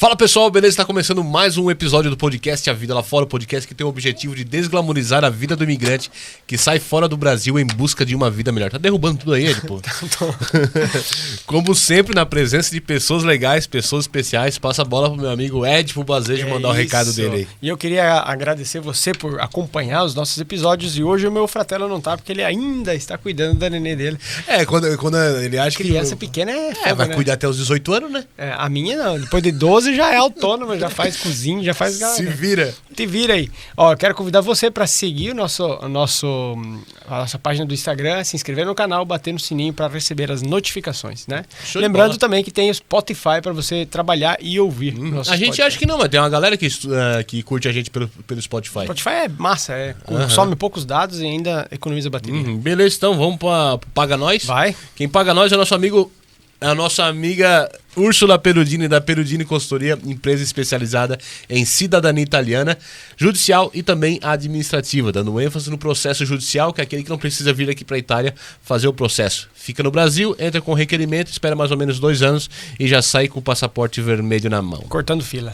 Fala pessoal, beleza? Está começando mais um episódio do podcast A Vida Lá Fora, o podcast que tem o objetivo de desglamorizar a vida do imigrante que sai fora do Brasil em busca de uma vida melhor. Tá derrubando tudo aí, Ed, pô? Como sempre, na presença de pessoas legais, pessoas especiais, passa a bola pro meu amigo Ed pro Bazejo mandar o recado dele aí. E eu queria agradecer você por acompanhar os nossos episódios e hoje o meu fratelo não tá, porque ele ainda está cuidando da nenê dele. É, quando ele acha que... Criança pequena é foda, vai né? cuidar até os 18 anos, né? É, a minha não, depois de 12 já é autônoma, já faz cozinha, já faz... Se vira. Te vira aí. Ó, eu quero convidar você para seguir a nossa página do Instagram, se inscrever no canal, bater no sininho para receber as notificações, né? Lembrando também que tem o Spotify para você trabalhar e ouvir. A gente acha que não, mas tem uma galera que curte a gente pelo Spotify. Spotify é massa, consome poucos dados e ainda economiza bateria. Beleza, então vamos para Paga Nós. Vai. Quem paga nós é nosso amigo, a nossa amiga Úrsula Perudini, da Perudini Consultoria, empresa especializada em cidadania italiana, judicial e também administrativa, dando ênfase no processo judicial, que é aquele que não precisa vir aqui para a Itália fazer o processo. Fica no Brasil, entra com requerimento, espera mais ou menos 2 anos e já sai com o passaporte vermelho na mão. Cortando fila.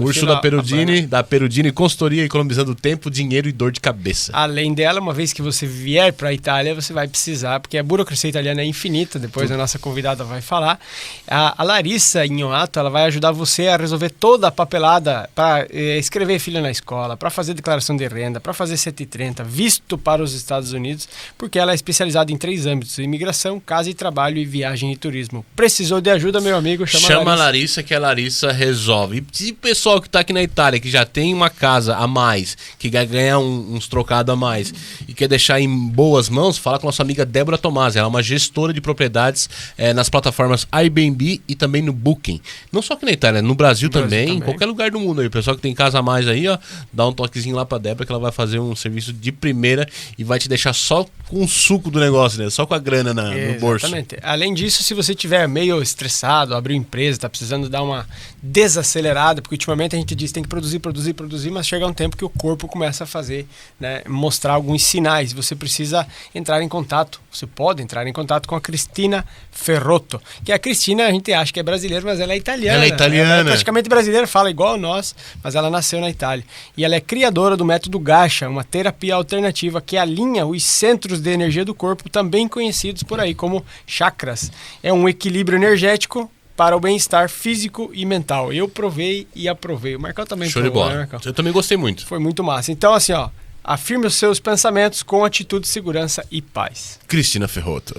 Úrsula Perudini, da Perudini Consultoria, economizando tempo, dinheiro e dor de cabeça. Além dela, uma vez que você vier para a Itália, você vai precisar, porque a burocracia italiana é infinita, depois a nossa convidada vai falar. A Larissa Ignoato, ela vai ajudar você a resolver toda a papelada para escrever filho na escola, para fazer declaração de renda, para fazer 130, visto para os Estados Unidos, porque ela é especializada em 3 âmbitos: imigração, casa e trabalho e viagem e turismo. Precisou de ajuda, meu amigo? Chama a Larissa, que a Larissa resolve. E o pessoal que está aqui na Itália, que já tem uma casa a mais, que quer ganhar uns trocados a mais e quer deixar em boas mãos, fala com a nossa amiga Débora Tomasi. Ela é uma gestora de propriedades nas plataformas Airbnb e também no Booking. Não só aqui na Itália, no Brasil também, em qualquer lugar do mundo aí. O pessoal que tem casa a mais aí, ó, dá um toquezinho lá pra Débora que ela vai fazer um serviço de primeira e vai te deixar só com o suco do negócio, né? Só com a grana no bolso. Exatamente. Além disso, se você estiver meio estressado, abriu empresa, tá precisando dar uma desacelerada, porque ultimamente a gente diz que tem que produzir, mas chega um tempo que o corpo começa a fazer, né, mostrar alguns sinais. Você precisa entrar em contato, você pode entrar em contato com a Cristina Ferrotto, que a Cristina a gente acha que é brasileira, mas ela é italiana. Ela é italiana. Ela é praticamente brasileira, fala igual nós, mas ela nasceu na Itália. E ela é criadora do método Gacha, uma terapia alternativa que alinha os centros de energia do corpo, também conhecidos por aí como chakras. É um equilíbrio energético para o bem-estar físico e mental. Eu provei e aprovei. O Marcão também provou, de bola. Né, Marcão? Eu também gostei muito. Foi muito massa. Então, assim, ó, afirme os seus pensamentos com atitude, segurança e paz. Cristina Ferrotto.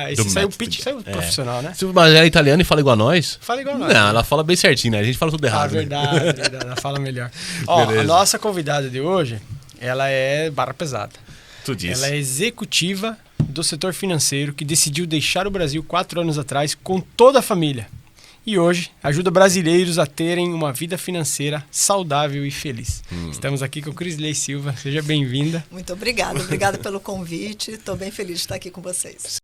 Esse saiu profissional, né? Mas ela é italiana e fala igual a nós? Fala igual a nós. Não, ela fala bem certinho, né? A gente fala tudo errado. Verdade, ela fala melhor. Ó, a nossa convidada de hoje, ela é barra pesada. Tu disse. Ela é executiva do setor financeiro que decidiu deixar o Brasil 4 anos atrás com toda a família. E hoje ajuda brasileiros a terem uma vida financeira saudável e feliz. Estamos aqui com Crisley Silva. Seja bem-vinda. Muito obrigada. Obrigada pelo convite. Estou bem feliz de estar aqui com vocês.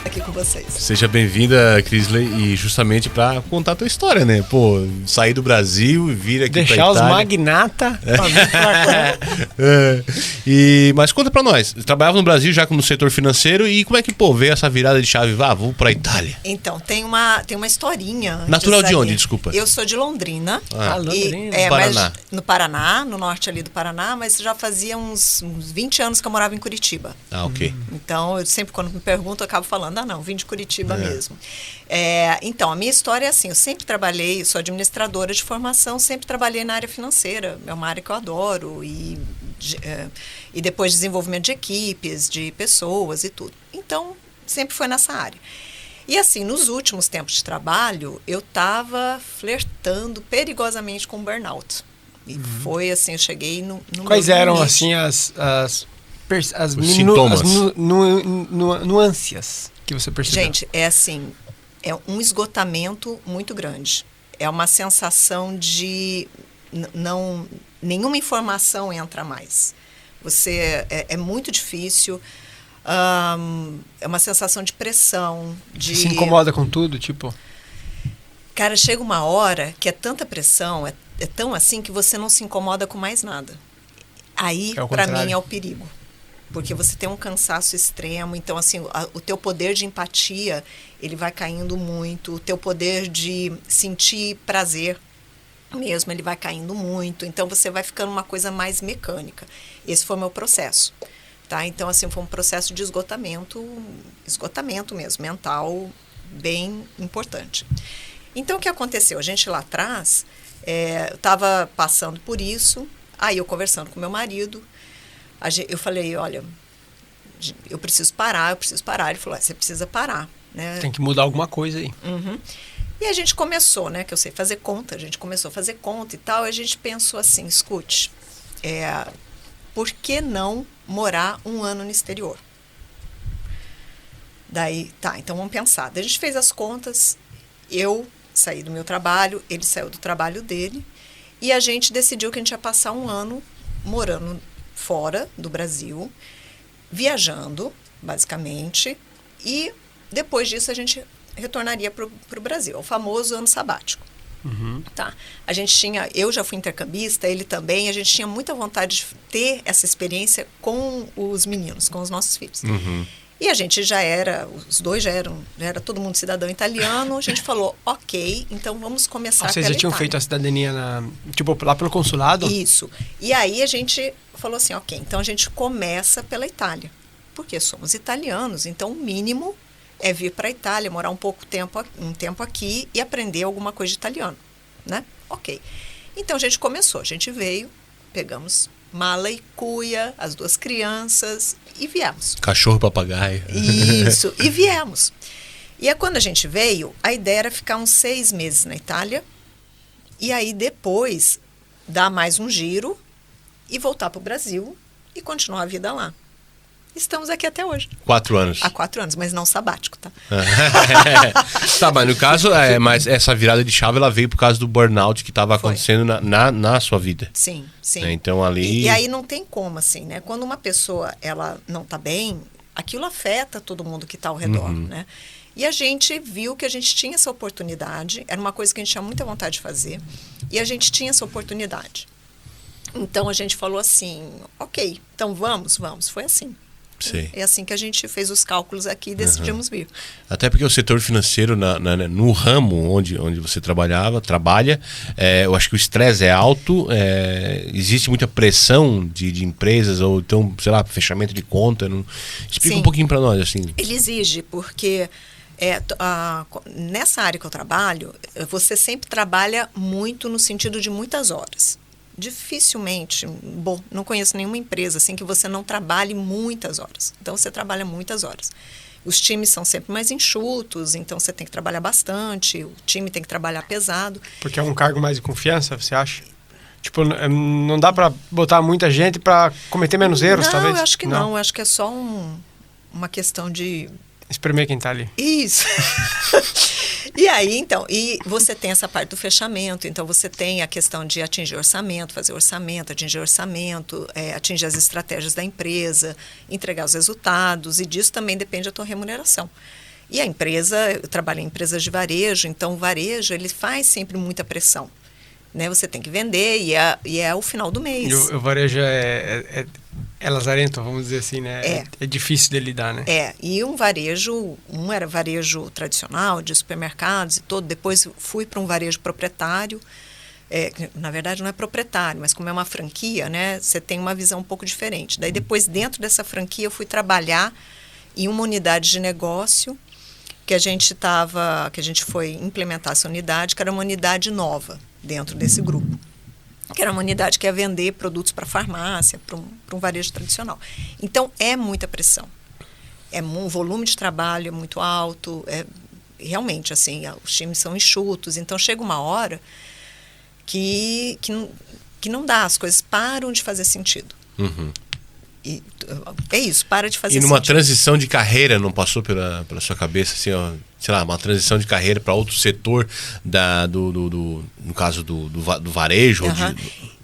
Aqui com vocês. Seja bem-vinda, Crisley, e justamente para contar a tua história, né? Pô, sair do Brasil e vir aqui deixar pra Itália. Os magnata pra vir pra cá. Mas conta pra nós, trabalhava no Brasil já no setor financeiro e como é que, veio essa virada de chave? Vou pra Itália. Então, tem uma historinha. Natural de onde, desculpa? Eu sou de Londrina. Londrina. Paraná. No Paraná, no norte ali do Paraná, mas já fazia uns 20 anos que eu morava em Curitiba. Ok. Então, eu sempre, quando me perguntam, eu acabo falando, não, vim de Curitiba mesmo. Então, a minha história é assim, eu sempre trabalhei, sou administradora de formação, sempre trabalhei na área financeira, é uma área que eu adoro, e depois desenvolvimento de equipes, de pessoas e tudo. Então, sempre foi nessa área. E assim, nos últimos tempos de trabalho, eu estava flertando perigosamente com burnout. E foi assim, eu cheguei no Quais eram, assim, as sintomas? Nuances que você percebeu? Gente, é assim, é um esgotamento muito grande. É uma sensação de nenhuma informação entra mais. É muito difícil. É uma sensação de pressão. Se incomoda com tudo, tipo... Cara, chega uma hora que é tanta pressão, é tão assim que você não se incomoda com mais nada. Aí, para mim, é o perigo. Porque você tem um cansaço extremo, então, assim, o teu poder de empatia, ele vai caindo muito, o teu poder de sentir prazer mesmo, ele vai caindo muito, então você vai ficando uma coisa mais mecânica. Esse foi o meu processo, tá? Então, assim, foi um processo de esgotamento mesmo, mental, bem importante. Então, o que aconteceu? A gente lá atrás, eu estava passando por isso, aí eu conversando com meu marido, eu falei, olha, eu preciso parar. Ele falou, você precisa parar, né? Tem que mudar alguma coisa aí. Uhum. E a gente começou, né, que eu sei fazer conta, a gente começou a fazer conta e tal, e a gente pensou assim, escute, por que não morar 1 ano no exterior? Daí, tá, então vamos pensar. Daí a gente fez as contas, eu saí do meu trabalho, ele saiu do trabalho dele, e a gente decidiu que a gente ia passar 1 ano morando fora do Brasil, viajando, basicamente, e depois disso a gente retornaria para o Brasil, o famoso ano sabático. Uhum. Tá. Eu já fui intercambista, ele também, a gente tinha muita vontade de ter essa experiência com os meninos, com os nossos filhos. Uhum. E a gente os dois já era todo mundo cidadão italiano, a gente falou, ok, então vamos começar pela Vocês já tinham feito a cidadania, lá pelo consulado? Isso. E aí a gente falou assim, ok, então a gente começa pela Itália, porque somos italianos, então o mínimo é vir para a Itália, morar um tempo aqui e aprender alguma coisa de italiano, né? Ok. Então a gente começou, a gente veio, pegamos mala e cuia, as 2 crianças e viemos. Cachorro e papagaio. Isso, e viemos. E aí, quando a gente veio, a ideia era ficar uns 6 meses na Itália e aí depois dar mais um giro e voltar para o Brasil e continuar a vida lá. Estamos aqui até hoje. 4 anos. Há 4 anos, mas não sabático, tá? Tá, mas no caso, mas essa virada de chave, ela veio por causa do burnout que estava acontecendo na sua vida. Sim, sim. Então ali... E aí não tem como, assim, né? Quando uma pessoa, ela não tá bem, aquilo afeta todo mundo que tá ao redor, né? E a gente viu que a gente tinha essa oportunidade, era uma coisa que a gente tinha muita vontade de fazer, e a gente tinha essa oportunidade. Então a gente falou assim, ok, então vamos, foi assim. Sim. É assim que a gente fez os cálculos aqui e decidimos vir. Até porque o setor financeiro, no ramo onde você trabalha, eu acho que o estresse é alto, existe muita pressão de empresas, ou então, sei lá, fechamento de conta. Explica um pouquinho para nós. Assim. Ele exige, porque nessa área que eu trabalho, você sempre trabalha muito no sentido de muitas horas. Dificilmente, não conheço nenhuma empresa assim que você não trabalhe muitas horas. Então, você trabalha muitas horas. Os times são sempre mais enxutos, então você tem que trabalhar bastante, o time tem que trabalhar pesado. Porque é um cargo mais de confiança, você acha? Tipo, não dá para botar muita gente para cometer menos erros, talvez? Eu acho que não. Eu acho que é só uma questão de... Espremer quem tá ali. Isso. E aí, então, você tem essa parte do fechamento, então você tem a questão de atingir orçamento, fazer orçamento, atingir orçamento, atingir as estratégias da empresa, entregar os resultados, e disso também depende a tua remuneração. E a empresa, eu trabalho em empresas de varejo, então o varejo, ele faz sempre muita pressão. Né? Você tem que vender e é o final do mês. E o varejo é lazarento, vamos dizer assim, né? É difícil de lidar, né? E um era varejo tradicional, de supermercados e todo, depois fui para um varejo proprietário, na verdade não é proprietário, mas como é uma franquia, né? Você tem uma visão um pouco diferente. Daí depois, dentro dessa franquia, eu fui trabalhar em uma unidade de negócio que a gente foi implementar essa unidade, que era uma unidade nova dentro desse grupo, que era uma unidade que ia vender produtos para farmácia, para um varejo tradicional. Então, é muita pressão. O volume de trabalho é muito alto, realmente, assim, os times são enxutos, então chega uma hora que não dá, as coisas param de fazer sentido. Uhum. E é isso, para de fazer sentido. E numa transição de carreira, não passou pela sua cabeça, assim, ó, sei lá, uma transição de carreira para outro setor, no caso do varejo?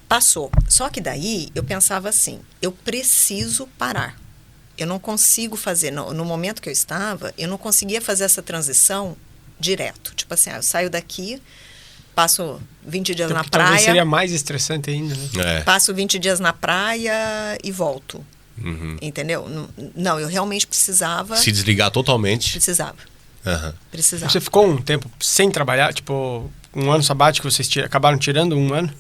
Passou. Só que daí eu pensava assim, eu preciso parar. eu não consigo fazer, no momento que eu estava, eu não conseguia fazer essa transição direto. Tipo assim, eu saio daqui, passo 20 dias na praia. Talvez seria mais estressante ainda, né? Passo 20 dias na praia e volto. Entendeu? Não, eu realmente precisava... Se desligar totalmente. Precisava. Precisava. Você ficou um tempo sem trabalhar? Tipo, um ano sabático, vocês acabaram tirando um ano?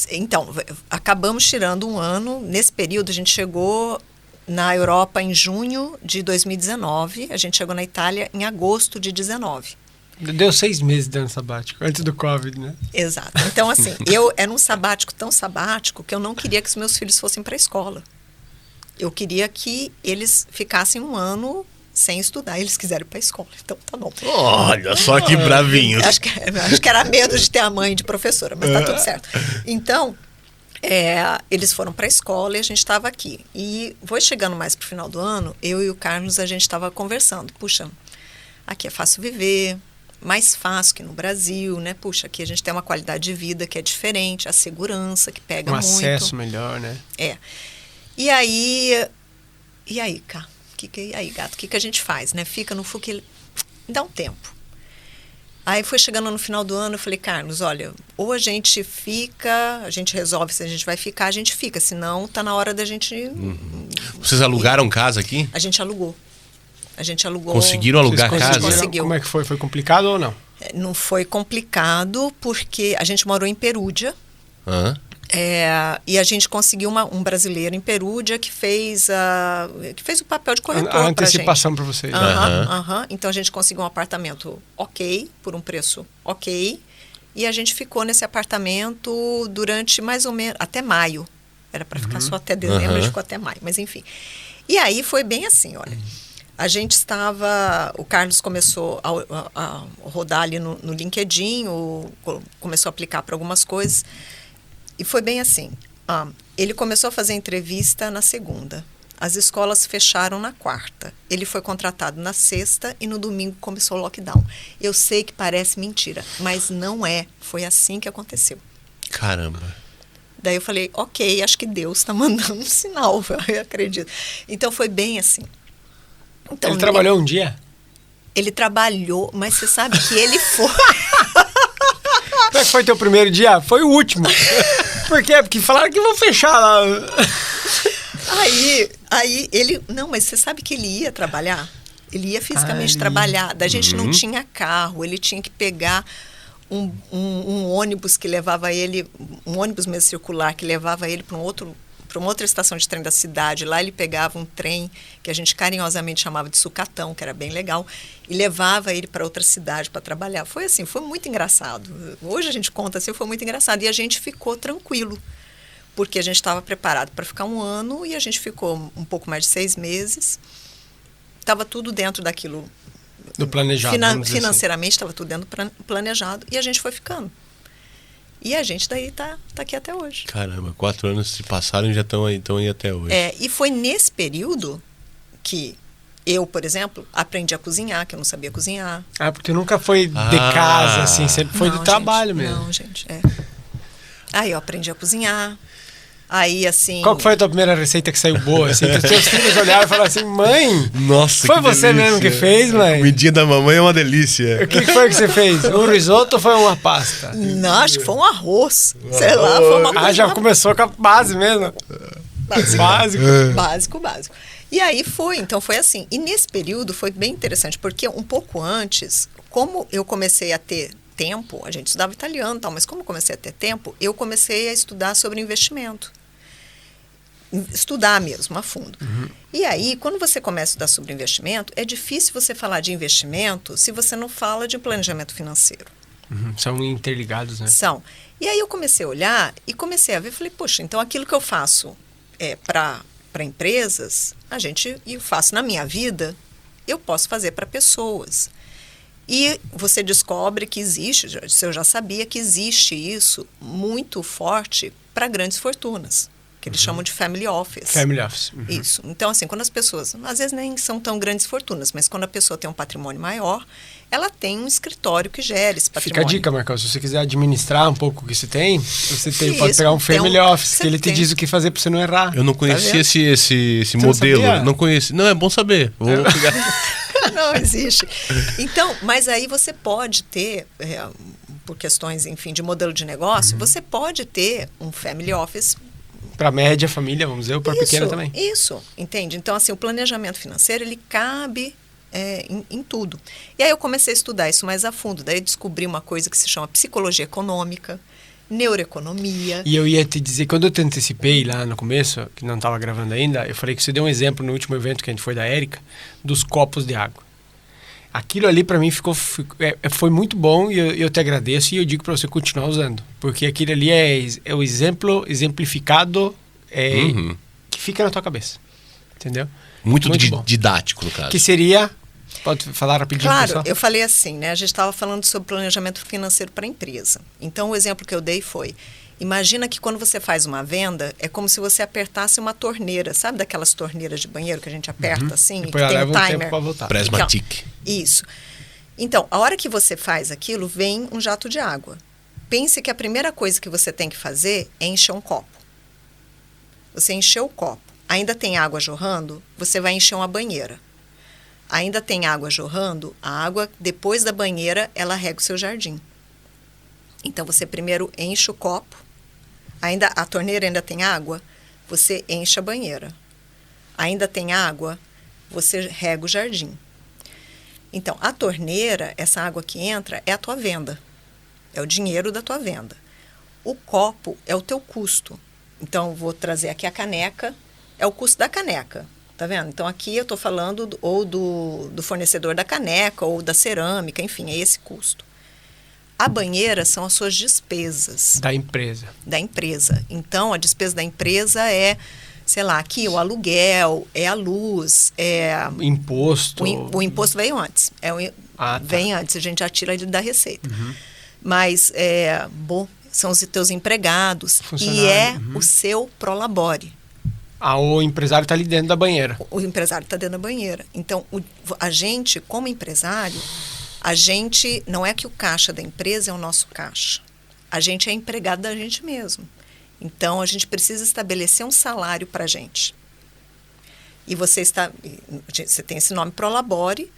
Então, acabamos tirando um ano. Nesse período, a gente chegou na Europa em junho de 2019. A gente chegou na Itália em agosto de 2019. Deu 6 meses de ano sabático, antes do Covid, né? Exato. Então, assim, eu era um sabático tão sabático que eu não queria que os meus filhos fossem para a escola. Eu queria que eles ficassem um ano sem estudar. Eles quiseram ir para a escola. Então, tá bom. Olha só que bravinhos. Acho que era medo de ter a mãe de professora, mas tá tudo certo. Então, eles foram para a escola e a gente estava aqui. E foi chegando mais pro final do ano, eu e o Carlos, a gente estava conversando. Puxa, aqui é fácil viver, mais fácil que no Brasil, né? Puxa, aqui a gente tem uma qualidade de vida que é diferente, a segurança que pega muito. Acesso melhor, né? E aí, cá? E aí, gato, o que a gente faz, né? Fica no FUC, dá um tempo. Aí foi chegando no final do ano, eu falei, Carlos, olha, ou a gente fica, a gente resolve se a gente vai ficar, a gente fica, senão tá na hora da gente... Vocês alugaram casa aqui? A gente alugou. Conseguiram alugar casa? Conseguiu. Como é que foi? Foi complicado ou não? Não foi complicado, porque a gente morou em Perúdia. E a gente conseguiu um brasileiro em Perúdia que fez o papel de corretor a antecipação para vocês. Então a gente conseguiu um apartamento ok, por um preço ok, e a gente ficou nesse apartamento durante mais ou menos até maio. Era para ficar só até dezembro, a gente ficou até maio, mas enfim. E aí foi bem assim, olha. A gente o Carlos começou a rodar ali no LinkedIn, começou a aplicar para algumas coisas. E foi bem assim, ele começou a fazer entrevista na segunda, as escolas fecharam na quarta, ele foi contratado na sexta e no domingo começou o lockdown. Eu sei que parece mentira, mas não foi assim que aconteceu. Caramba. Daí eu falei, ok, acho que Deus está mandando um sinal, eu acredito. Então foi bem assim. Então, ele trabalhou um dia? Ele trabalhou, mas você sabe que ele foi... Como é que foi teu primeiro dia? Foi o último. Por quê? Porque falaram que vão fechar lá. Aí ele... Não, mas você sabe que ele ia trabalhar? Ele ia fisicamente trabalhar. Da gente não tinha carro, ele tinha que pegar um ônibus que levava ele... Um ônibus mesmo circular que levava ele para uma outra estação de trem da cidade. Lá ele pegava um trem que a gente carinhosamente chamava de sucatão, que era bem legal, e levava ele para outra cidade para trabalhar. Foi assim, foi muito engraçado. Hoje a gente conta assim, foi muito engraçado. E a gente ficou tranquilo, porque a gente estava preparado para ficar um ano e a gente ficou um pouco mais de 6 meses. Estava tudo dentro daquilo. Do planejado. Financeiramente estava tudo dentro do planejado e a gente foi ficando. E a gente daí tá aqui até hoje. Caramba, 4 anos se passaram e já estão aí até hoje. E foi nesse período que eu, por exemplo, aprendi a cozinhar, que eu não sabia cozinhar. Porque nunca foi de casa, assim, sempre foi do trabalho mesmo. Não, gente, Aí eu aprendi a cozinhar. Aí, assim... Qual que foi a tua primeira receita que saiu boa? Assim, que os teus filhos olharam e falaram assim, mãe, nossa, foi você mesmo que fez, mãe? A comidinha da mamãe é uma delícia. O que foi que você fez? Um risoto ou foi uma pasta? Não, acho que foi um arroz. Sei lá, foi uma coisa... Já começou com a base mesmo. Básico. E aí então foi assim. E nesse período foi bem interessante, porque um pouco antes, como eu comecei a ter tempo, a gente estudava italiano e tal, mas como eu comecei a ter tempo, eu comecei a estudar sobre investimento. Estudar mesmo, a fundo. E aí, quando você começa a estudar sobre investimento, é difícil você falar de investimento se você não fala de planejamento financeiro. São interligados, né? São. E aí eu comecei a olhar e comecei a ver, falei, poxa, então aquilo que eu faço para empresas, eu faço na minha vida, eu posso fazer para pessoas. E você descobre que existe, eu já sabia que existe isso muito forte para grandes fortunas. que eles chamam de family office. Family office. Isso. Então, assim, quando as pessoas, às vezes nem são tão grandes fortunas, mas quando a pessoa tem um patrimônio maior, ela tem um escritório que gera esse patrimônio. Fica a dica, Marcão, se você quiser administrar um pouco o que você tem, você tem, Isso, pode pegar um family então, office, que ele te diz o que fazer para você não errar. Eu não conhecia esse Não modelo. sabia? Não conheci. Não, é bom saber. Vou pegar. Não existe. Então, mas aí você pode ter, por questões, enfim, de modelo de negócio, você pode ter um family office. Para média família, vamos dizer, ou para pequena também. Isso, entende? Então, assim, o planejamento financeiro, ele cabe em tudo. E aí eu comecei a estudar isso mais a fundo. Daí eu descobri uma coisa que se chama psicologia econômica, neuroeconomia. E eu ia te dizer, quando eu te antecipei lá no começo, que não estava gravando ainda, eu falei que você deu um exemplo no último evento que a gente foi da Érica, dos copos de água. Aquilo ali para mim foi muito bom e eu te agradeço e eu digo para você continuar usando. Porque aquilo ali é o exemplificado que fica na tua cabeça. Entendeu? Muito bom. didático, no caso. Que seria... Pode falar rapidinho, Claro, pessoal? eu falei assim, né? A gente estava falando sobre planejamento financeiro para a empresa. Então, o exemplo que eu dei foi, imagina que quando você faz uma venda, é como se você apertasse uma torneira, sabe daquelas torneiras de banheiro que a gente aperta assim, Depois que tem leva um um tempo timer? para voltar. Prismatic. Isso. Então, a hora que você faz aquilo, vem um jato de água. Pense que a primeira coisa que você tem que fazer é encher um copo. Você encheu o copo, ainda tem água jorrando, você vai encher uma banheira. Ainda tem água jorrando, a água, depois da banheira, ela rega o seu jardim. Então, você primeiro enche o copo, a torneira ainda tem água, você enche a banheira. Ainda tem água, você rega o jardim. Então, a torneira, essa água que entra, é a tua venda. É o dinheiro da tua venda. O copo é o teu custo. Então, vou trazer aqui a caneca, é o custo da caneca. Tá vendo? Então, aqui eu estou falando ou do fornecedor da caneca ou da cerâmica, enfim, é esse custo. A banheira são as suas despesas. Da empresa. Da empresa. Então, a despesa da empresa é, sei lá, aqui o aluguel, é a luz, é... Imposto. O imposto veio antes. Vem antes, a gente já tira ele da receita. Mas, são os teus empregados e é o seu prolabore. O empresário está ali dentro da banheira. O empresário está dentro da banheira. Então, a gente, como empresário, a gente, não é que o caixa da empresa é o nosso caixa. A gente é empregado da gente mesmo. Então, a gente precisa estabelecer um salário para a gente. E você tem esse nome Prolabore,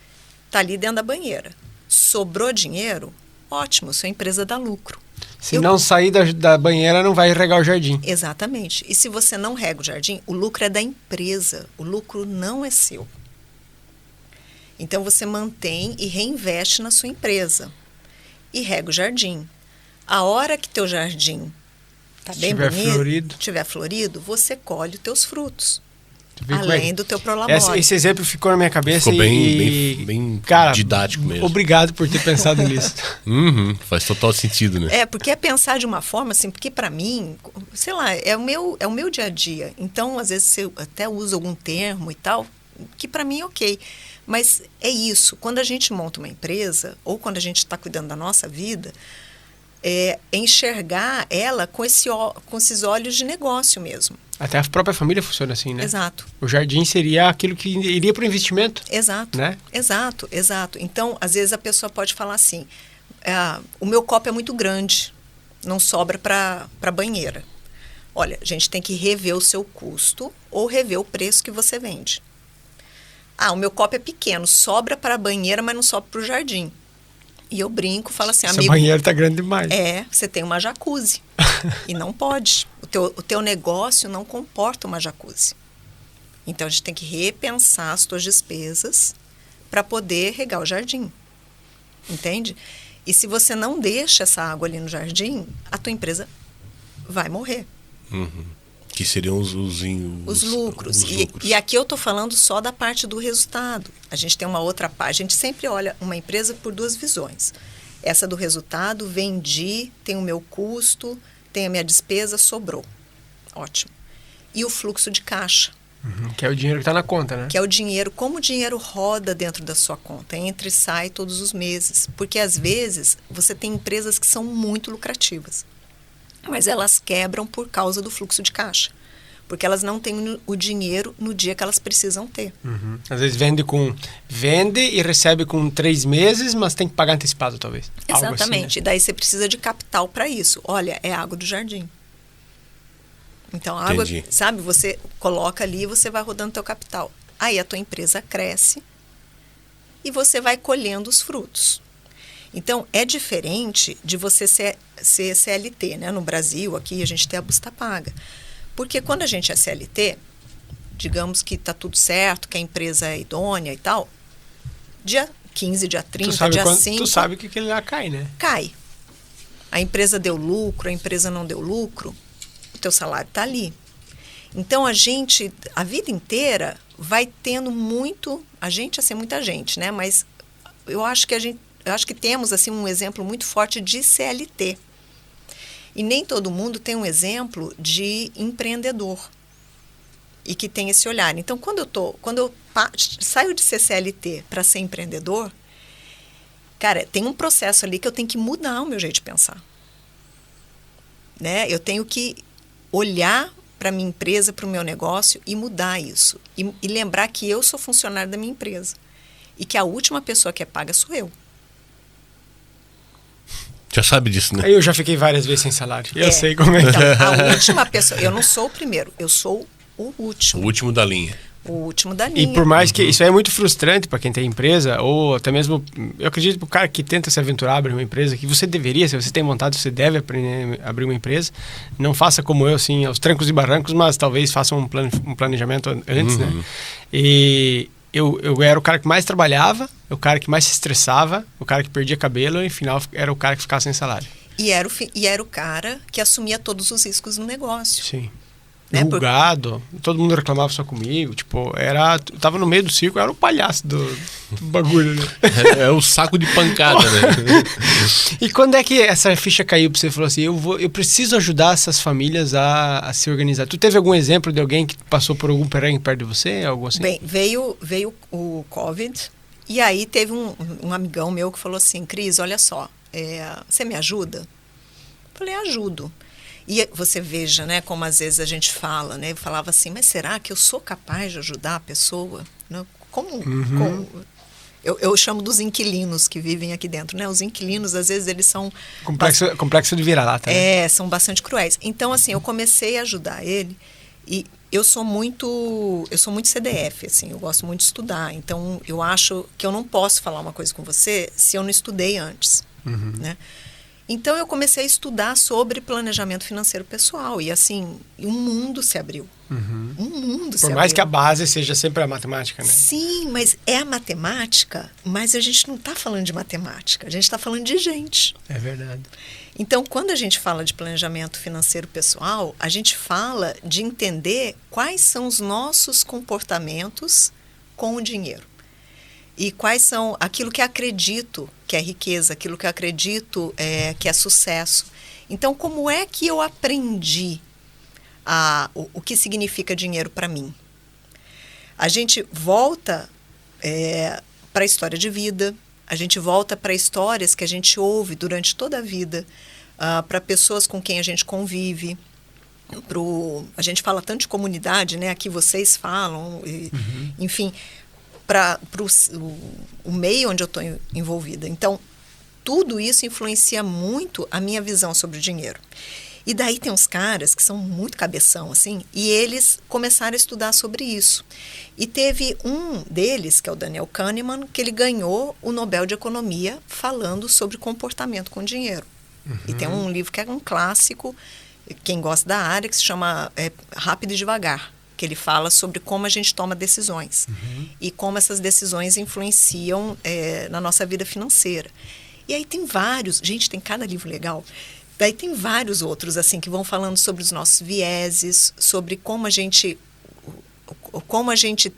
está ali dentro da banheira. Sobrou dinheiro? Ótimo, sua empresa dá lucro. Se não sair da banheira, não vai regar o jardim. Exatamente. E se você não rega o jardim, o lucro é da empresa. O lucro não é seu. Então, você mantém e reinveste na sua empresa. E rega o jardim. A hora que teu jardim está bem bonito, estiver florido, você colhe os teus frutos. Além do teu prolabore. Esse exemplo ficou na minha cabeça. Ficou bem cara, didático mesmo. Obrigado por ter pensado nisso. Faz total sentido, né? Porque é pensar de uma forma assim, porque para mim, sei lá, é o meu dia a dia. Então, às vezes, eu até uso algum termo e tal, que para mim é ok. Mas é isso, quando a gente monta uma empresa, ou quando a gente está cuidando da nossa vida, é enxergar ela com esses olhos de negócio mesmo. Até a própria família funciona assim, né? Exato. O jardim seria aquilo que iria para o investimento. Exato. Né? Exato. Então, às vezes a pessoa pode falar assim, o meu copo é muito grande, não sobra para banheira. Olha, a gente tem que rever o seu custo ou rever o preço que você vende. O meu copo é pequeno, sobra para a banheira, mas não sobra para o jardim. E eu brinco, falo assim, amigo... Essa banheira está grande demais. Você tem uma jacuzzi. E não pode. O teu negócio não comporta uma jacuzzi. Então, a gente tem que repensar as tuas despesas para poder regar o jardim. Entende? E se você não deixa essa água ali no jardim, a tua empresa vai morrer. Que seriam os lucros. Os lucros. E aqui eu estou falando só da parte do resultado. A gente tem uma outra parte. A gente sempre olha uma empresa por duas visões. Essa do resultado, vendi, tem o meu custo, tem a minha despesa, sobrou. Ótimo. E o fluxo de caixa. Que é o dinheiro que está na conta, né? Que é o dinheiro, como o dinheiro roda dentro da sua conta, entra e sai todos os meses. Porque, às vezes, você tem empresas que são muito lucrativas. Mas elas quebram por causa do fluxo de caixa. porque elas não têm o dinheiro no dia que elas precisam ter. Às vezes vende e recebe com 3 meses, mas tem que pagar antecipado, talvez. Exatamente. Algo assim, né? E daí você precisa de capital para isso. Olha, é água do jardim. Então, a água, Entendi. sabe, você coloca ali e você vai rodando teu capital. Aí a tua empresa cresce e você vai colhendo os frutos. Então, é diferente de você ser CLT, né? No Brasil, aqui, a gente tem a busta paga. Porque quando a gente é CLT, digamos que está tudo certo, que a empresa é idônea e tal, dia 15, dia 30, dia 5... Tu sabe que aquele lá cai, né? Cai. A empresa deu lucro, a empresa não deu lucro, o teu salário está ali. Então, a gente, a vida inteira, vai tendo muito... A gente, assim, muita gente, né? Mas eu acho que temos, assim, um exemplo muito forte de CLT. E nem todo mundo tem um exemplo de empreendedor. E que tem esse olhar. Então, quando eu saio de ser CLT para ser empreendedor, cara, tem um processo ali que eu tenho que mudar o meu jeito de pensar. Né? Eu tenho que olhar para a minha empresa, para o meu negócio e mudar isso. E lembrar que eu sou funcionário da minha empresa. E que a última pessoa que é paga sou eu. Já sabe disso, né? Eu já fiquei várias vezes sem salário. Eu sei como é. Então, a última pessoa... Eu não sou o primeiro, eu sou o último. O último da linha. O último da linha. E por mais que isso é muito frustrante para quem tem empresa, ou até mesmo, eu acredito para o cara que tenta se aventurar a abrir uma empresa, que você deveria, se você tem vontade, você deve aprender a abrir uma empresa. Não faça como eu, assim, aos trancos e barrancos, mas talvez faça um planejamento antes, né? E eu era o cara que mais trabalhava, o cara que mais se estressava, o cara que perdia cabelo, e no final era o cara que ficava sem salário. E era o cara que assumia todos os riscos no negócio. Sim. Né? Julgado, todo mundo reclamava só comigo, tipo, eu tava no meio do circo, eu era o palhaço do bagulho, né? É o saco de pancada, né? E quando é que essa ficha caiu pra você? Falou assim, eu preciso ajudar essas famílias a se organizar. Tu teve algum exemplo de alguém que passou por algum perrengue perto de você? Algo assim? Bem, veio o Covid, e aí teve um amigão meu que falou assim, Cris, olha só, você me ajuda? Eu falei, ajudo. E você veja, né, como às vezes a gente fala, né? Eu falava assim, mas será que eu sou capaz de ajudar a pessoa? Como eu chamo dos inquilinos que vivem aqui dentro, né? Os inquilinos, às vezes, eles são... Complexo de vira-lata, né? São bastante cruéis. Então, assim, eu comecei a ajudar ele e eu sou muito CDF, assim, eu gosto muito de estudar. Então, eu acho que eu não posso falar uma coisa com você se eu não estudei antes, né? Então, eu comecei a estudar sobre planejamento financeiro pessoal. E, assim, um mundo se abriu. Um mundo se abriu. Por mais que a base seja sempre a matemática, né? Sim, mas é a matemática, mas a gente não está falando de matemática. A gente está falando de gente. É verdade. Então, quando a gente fala de planejamento financeiro pessoal, a gente fala de entender quais são os nossos comportamentos com o dinheiro. E quais são aquilo que acredito que é riqueza, aquilo que acredito que é sucesso. Então, como é que eu aprendi o que significa dinheiro para mim? A gente volta para a história de vida, a gente volta para histórias que a gente ouve durante toda a vida, para pessoas com quem a gente convive. A gente fala tanto de comunidade, né? Aqui vocês falam, enfim... para o meio onde eu estou envolvida. Então, tudo isso influencia muito a minha visão sobre o dinheiro. E daí tem uns caras que são muito cabeção, assim, e eles começaram a estudar sobre isso. E teve um deles, que é o Daniel Kahneman, que ele ganhou o Nobel de Economia falando sobre comportamento com dinheiro. E tem um livro que é um clássico, quem gosta da área, que se chama Rápido e Devagar, que ele fala sobre como a gente toma decisões e como essas decisões influenciam na nossa vida financeira. E aí tem vários, gente, tem cada livro legal. Daí tem vários outros, assim, que vão falando sobre os nossos vieses, sobre como a gente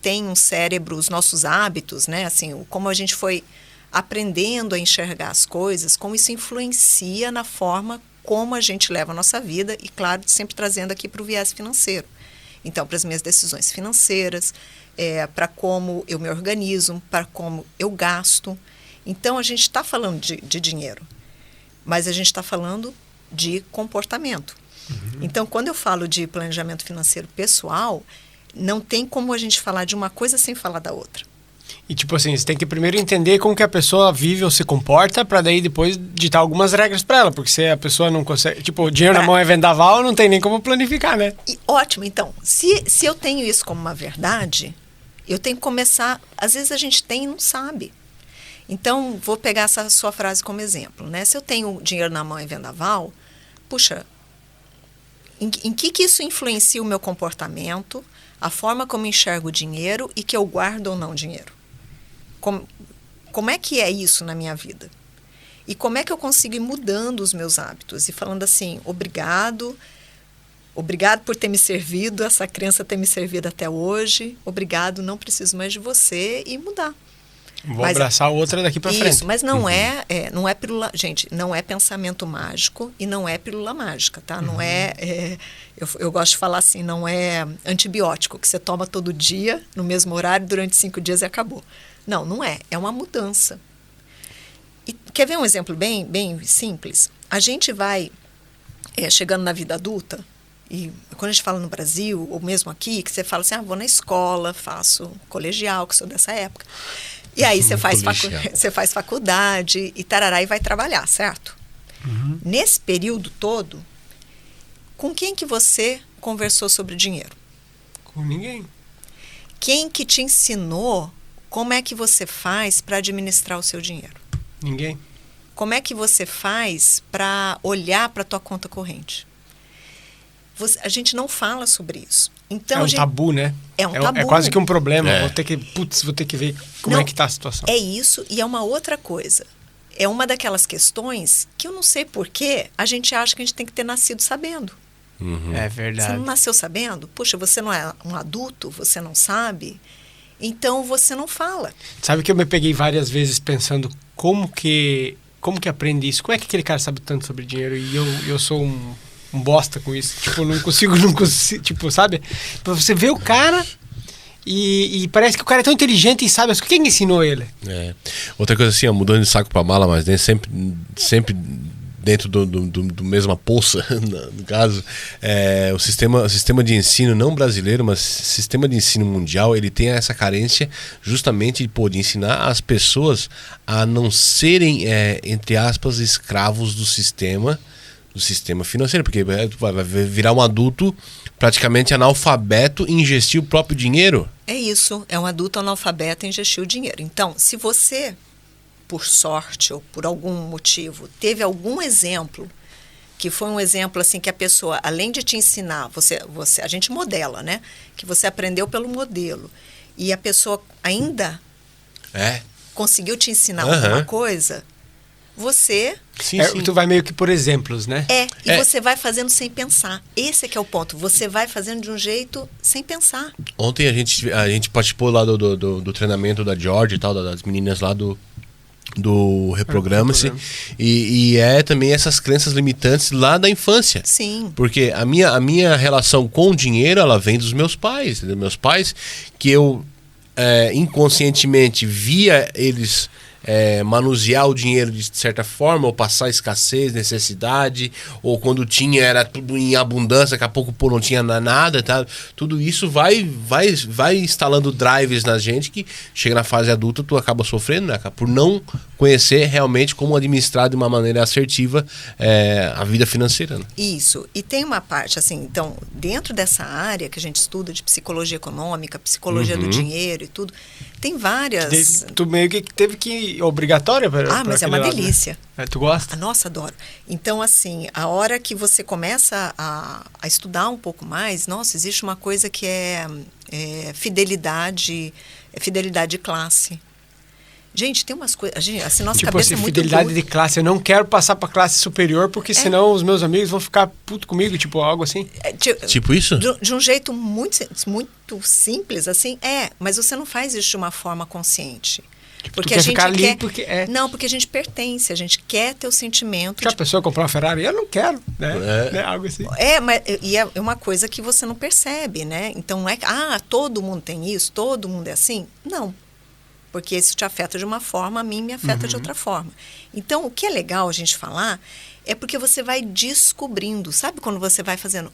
tem um cérebro, os nossos hábitos, né? Assim, como a gente foi aprendendo a enxergar as coisas, como isso influencia na forma como a gente leva a nossa vida e, claro, sempre trazendo aqui para o viés financeiro. Então, para as minhas decisões financeiras, para como eu me organizo, para como eu gasto. Então, a gente está falando de dinheiro, mas a gente está falando de comportamento. Então, quando eu falo de planejamento financeiro pessoal, não tem como a gente falar de uma coisa sem falar da outra. E tipo assim, você tem que primeiro entender como que a pessoa vive ou se comporta, para daí depois ditar algumas regras para ela, porque se a pessoa não consegue, tipo, dinheiro na mão é vendaval, não tem nem como planificar, né? E, ótimo, então, se eu tenho isso como uma verdade, eu tenho que começar, às vezes a gente tem e não sabe. Então, vou pegar essa sua frase como exemplo, né? Se eu tenho dinheiro na mão é vendaval, puxa, em que isso influencia o meu comportamento, a forma como eu enxergo o dinheiro e que eu guardo ou não dinheiro? Como é que é isso na minha vida? E como é que eu consigo ir mudando os meus hábitos? E falando assim, obrigado por ter me servido, essa crença ter me servido até hoje. Obrigado, não preciso mais de você, e mudar. Vou abraçar outra daqui para frente. Isso, mas não não é pílula, gente, não é pensamento mágico e não é pílula mágica, tá? Não eu gosto de falar assim, não é antibiótico que você toma todo dia, no mesmo horário, durante 5 dias e acabou. Não é. É uma mudança. E quer ver um exemplo bem simples? A gente vai chegando na vida adulta, e quando a gente fala no Brasil, ou mesmo aqui, que você fala assim, vou na escola, faço colegial, que sou dessa época. E aí você faz faculdade e tarará, e vai trabalhar, certo? Nesse período todo, com quem que você conversou sobre dinheiro? Com ninguém. Quem que te ensinou como é que você faz para administrar o seu dinheiro? Ninguém. Como é que você faz para olhar para a tua conta corrente? A gente não fala sobre isso. Então, é um tabu, né? É um tabu. É quase que um problema. Vou ter que ver como é que está a situação. É isso, e é uma outra coisa. É uma daquelas questões que eu não sei porquê a gente acha que a gente tem que ter nascido sabendo. É verdade. Você não nasceu sabendo? Puxa, você não é um adulto? Você não sabe? Então, você não fala. Sabe que eu me peguei várias vezes pensando como que aprende isso? Como é que aquele cara sabe tanto sobre dinheiro e eu sou um bosta com isso? Tipo, não consigo, tipo, sabe? Você vê o cara e parece que o cara é tão inteligente e sabe, quem ensinou ele? Outra coisa assim, mudando de saco pra mala, mas nem sempre dentro do mesma poça, no caso, o sistema de ensino não brasileiro, mas sistema de ensino mundial, ele tem essa carência justamente de ensinar as pessoas a não serem, entre aspas, escravos do sistema financeiro, porque vai virar um adulto praticamente analfabeto e ingestir o próprio dinheiro. É isso, é um adulto analfabeto e ingestir o dinheiro. Então, se você, por sorte ou por algum motivo, teve algum exemplo que foi um exemplo assim que a pessoa, além de te ensinar, a gente modela, né? Que você aprendeu pelo modelo e a pessoa ainda conseguiu te ensinar alguma coisa, você... Sim. Tu vai meio que por exemplos, né? Você vai fazendo sem pensar. Esse é que é o ponto. Você vai fazendo de um jeito sem pensar. Ontem a gente participou lá do treinamento da George e tal, das meninas lá do Reprograma-se, e também essas crenças limitantes lá da infância. Sim. Porque a minha relação com o dinheiro, ela vem dos meus pais, entendeu? Meus pais, que eu inconscientemente via eles manusear o dinheiro de certa forma, ou passar escassez, necessidade, ou quando tinha era tudo em abundância, daqui a pouco não tinha nada, tá? Tudo isso vai instalando drives na gente que chega na fase adulta, tu acaba sofrendo, né? Por não conhecer realmente como administrar de uma maneira assertiva a vida financeira, né? Isso, e tem uma parte assim, então, dentro dessa área que a gente estuda de psicologia econômica, psicologia do dinheiro e tudo, tem várias... Tu meio que teve que obrigatória para mas é uma delícia. Né? Tu gosta? Nossa, adoro. Então, assim, a hora que você começa a estudar um pouco mais, nossa, existe uma coisa que é fidelidade de classe. Gente, tem umas coisas... Assim, nossa cabeça é muito fidelidade de classe. Eu não quero passar para classe superior, porque senão os meus amigos vão ficar puto comigo, tipo, algo assim. Tipo isso? De um jeito muito simples, assim, mas você não faz isso de uma forma consciente. Porque a gente quer... Não, porque a gente pertence, a gente quer ter o sentimento... Que a pessoa comprar uma Ferrari, eu não quero, né? Algo assim. Mas é uma coisa que você não percebe, né? Então, não é que, todo mundo tem isso, todo mundo é assim. Não. Porque isso te afeta de uma forma, a mim me afeta de outra forma. Então, o que é legal a gente falar é porque você vai descobrindo. Sabe quando você vai fazendo...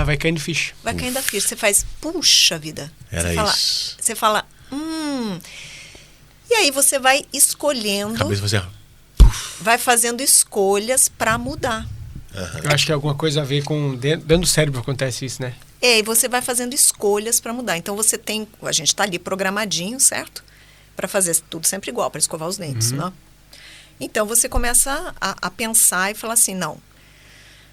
vai caindo ficha. Vai caindo a ficha. Você faz, puxa vida. Era isso. Você fala, E aí você vai escolhendo... A cabeça vai vai fazendo escolhas para mudar. Eu acho que é alguma coisa a ver com... Dentro do cérebro acontece isso, né? E você vai fazendo escolhas para mudar. Então você tem... A gente está ali programadinho, certo? Para fazer tudo sempre igual, para escovar os dentes, né? Então você começa a pensar e falar assim, não,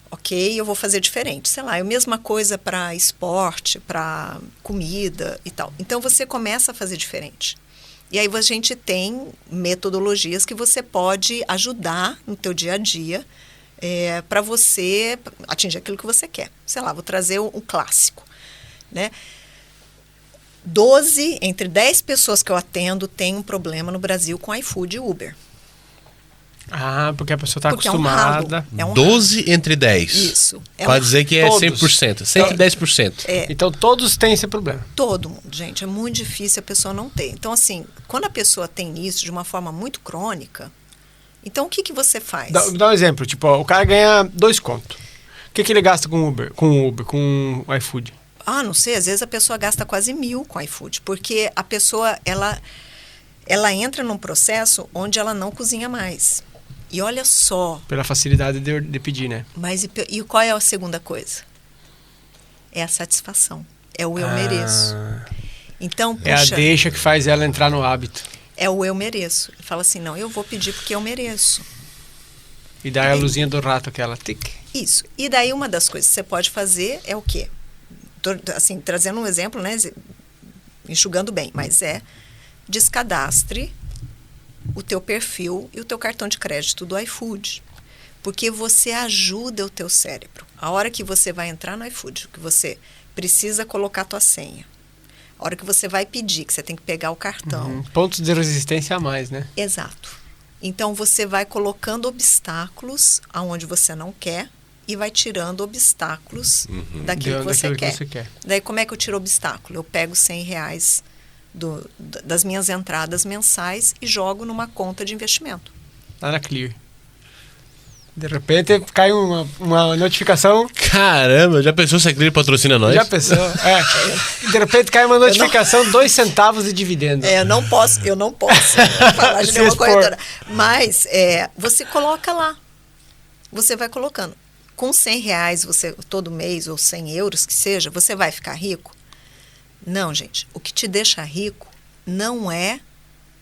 ok, eu vou fazer diferente. Sei lá, é a mesma coisa para esporte, para comida e tal. Então você começa a fazer diferente. E aí a gente tem metodologias que você pode ajudar no teu dia a dia para você atingir aquilo que você quer. Sei lá, vou trazer um clássico, né? Entre 10 pessoas que eu atendo tem um problema no Brasil com iFood e Uber. Porque a pessoa está acostumada. É um 12 entre 10. Isso. Pode dizer que é todos. 100%. 110%. Então, todos têm esse problema. Todo mundo, gente. É muito difícil a pessoa não ter. Então, assim, quando a pessoa tem isso de uma forma muito crônica, então o que você faz? Dá um exemplo. Tipo, o cara ganha 2 contos. O que ele gasta com com iFood? Não sei. Às vezes a pessoa gasta quase 1.000 com iFood. Porque a pessoa, ela entra num processo onde ela não cozinha mais. E olha só... Pela facilidade de pedir, né? Mas e qual é a segunda coisa? É a satisfação. É o eu mereço. Então, puxa... É a deixa que faz ela entrar no hábito. É o eu mereço. Ele fala assim, não, eu vou pedir porque eu mereço. E daí a luzinha do rato, aquela tic. Isso. E daí uma das coisas que você pode fazer é o quê? Assim, trazendo um exemplo, né? Enxugando bem, mas descadastre o teu perfil e o teu cartão de crédito do iFood. Porque você ajuda o teu cérebro. A hora que você vai entrar no iFood, que você precisa colocar a tua senha. A hora que você vai pedir, que você tem que pegar o cartão. Pontos de resistência a mais, né? Exato. Então, você vai colocando obstáculos aonde você não quer e vai tirando obstáculos daquilo que você quer. Daí, como é que eu tiro obstáculo? Eu pego R$100 das minhas entradas mensais e jogo numa conta de investimento. Lá na Clear. De repente cai uma notificação. Caramba, já pensou se a Clear patrocina nós? Já pensou? De repente cai uma notificação, 2 centavos de dividendo. Eu não posso falar de nenhuma corretora. Mas você coloca lá. Você vai colocando. Com R$100, você, todo mês, ou €100 que seja, você vai ficar rico? Não, gente. O que te deixa rico não é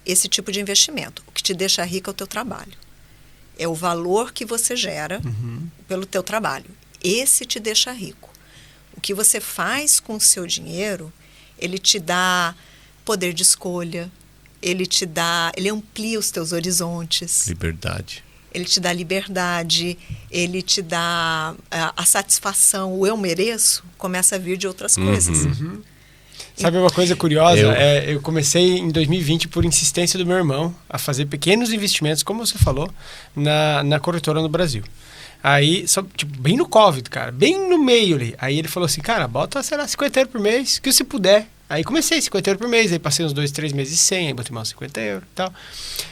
esse tipo de investimento. O que te deixa rico é o teu trabalho. É o valor que você gera pelo teu trabalho. Esse te deixa rico. O que você faz com o seu dinheiro, ele te dá poder de escolha, ele amplia os teus horizontes. Liberdade. Ele te dá liberdade, ele te dá a satisfação, o eu mereço, começa a vir de outras coisas. Sabe uma coisa curiosa? Eu comecei em 2020 por insistência do meu irmão a fazer pequenos investimentos, como você falou, na corretora no Brasil. Aí, bem no Covid, cara, bem no meio ali. Aí ele falou assim, cara, bota, sei lá, €50 por mês, que se puder. Aí comecei €50 por mês, aí passei uns 2, 3 meses sem, aí botei mais €50 e tal.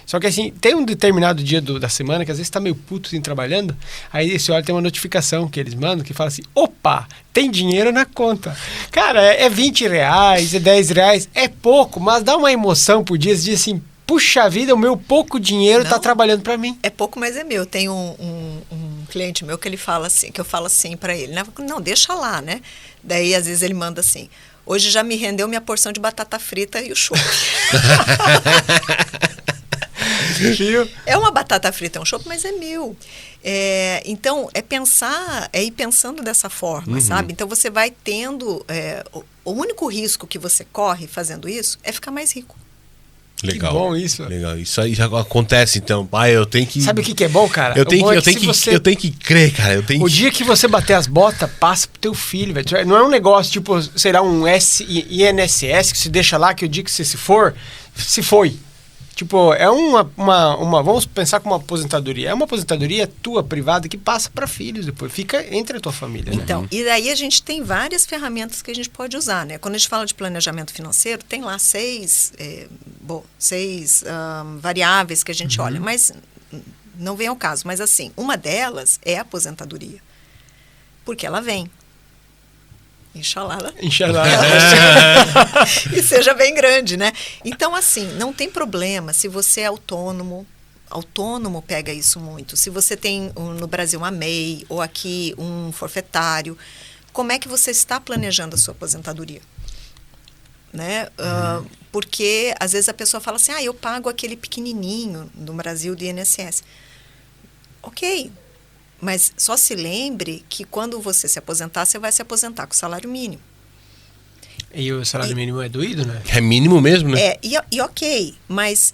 Só que assim, tem um determinado dia da semana que às vezes tá meio puto assim, trabalhando, aí esse hora tem uma notificação que eles mandam que fala assim, opa, tem dinheiro na conta. Cara, é R$20, é R$10, é pouco, mas dá uma emoção por dia, diz assim, puxa vida, o meu pouco dinheiro tá trabalhando para mim. É pouco, mas é meu. Tem um cliente meu que ele fala assim, que eu falo assim para ele, né? Não, deixa lá, né? Daí às vezes ele manda assim, hoje já me rendeu minha porção de batata frita e o chopp. É uma batata frita, é um chopp, mas é meu. Então, é ir pensando dessa forma, sabe? Então, você vai tendo... o único risco que você corre fazendo isso é ficar mais rico. Legal. Que bom isso. Legal. Isso aí já acontece, então. Eu tenho que... Sabe o que é bom, cara? Eu tenho que crer, cara. O dia que você bater as botas, passa pro teu filho, velho. Não é um negócio tipo, será um INSS que se deixa lá, que o dia que você se for, se foi. Tipo, é vamos pensar como uma aposentadoria. É uma aposentadoria tua, privada, que passa para filhos depois. Fica entre a tua família, né? Então, e daí a gente tem várias ferramentas que a gente pode usar, né? Quando a gente fala de planejamento financeiro, tem lá seis variáveis que a gente olha, mas não vem ao caso. Mas assim, uma delas é a aposentadoria. Porque ela vem. Inxalá. E seja bem grande, né? Então, assim, não tem problema se você é autônomo. Autônomo pega isso muito. Se você tem no Brasil uma MEI ou aqui um forfetário, como é que você está planejando a sua aposentadoria? Né? Porque às vezes a pessoa fala assim, eu pago aquele pequenininho no Brasil do INSS. Ok, mas só se lembre que quando você se aposentar, você vai se aposentar com salário mínimo. E o salário mínimo é doído, né? É mínimo mesmo, né? E ok, mas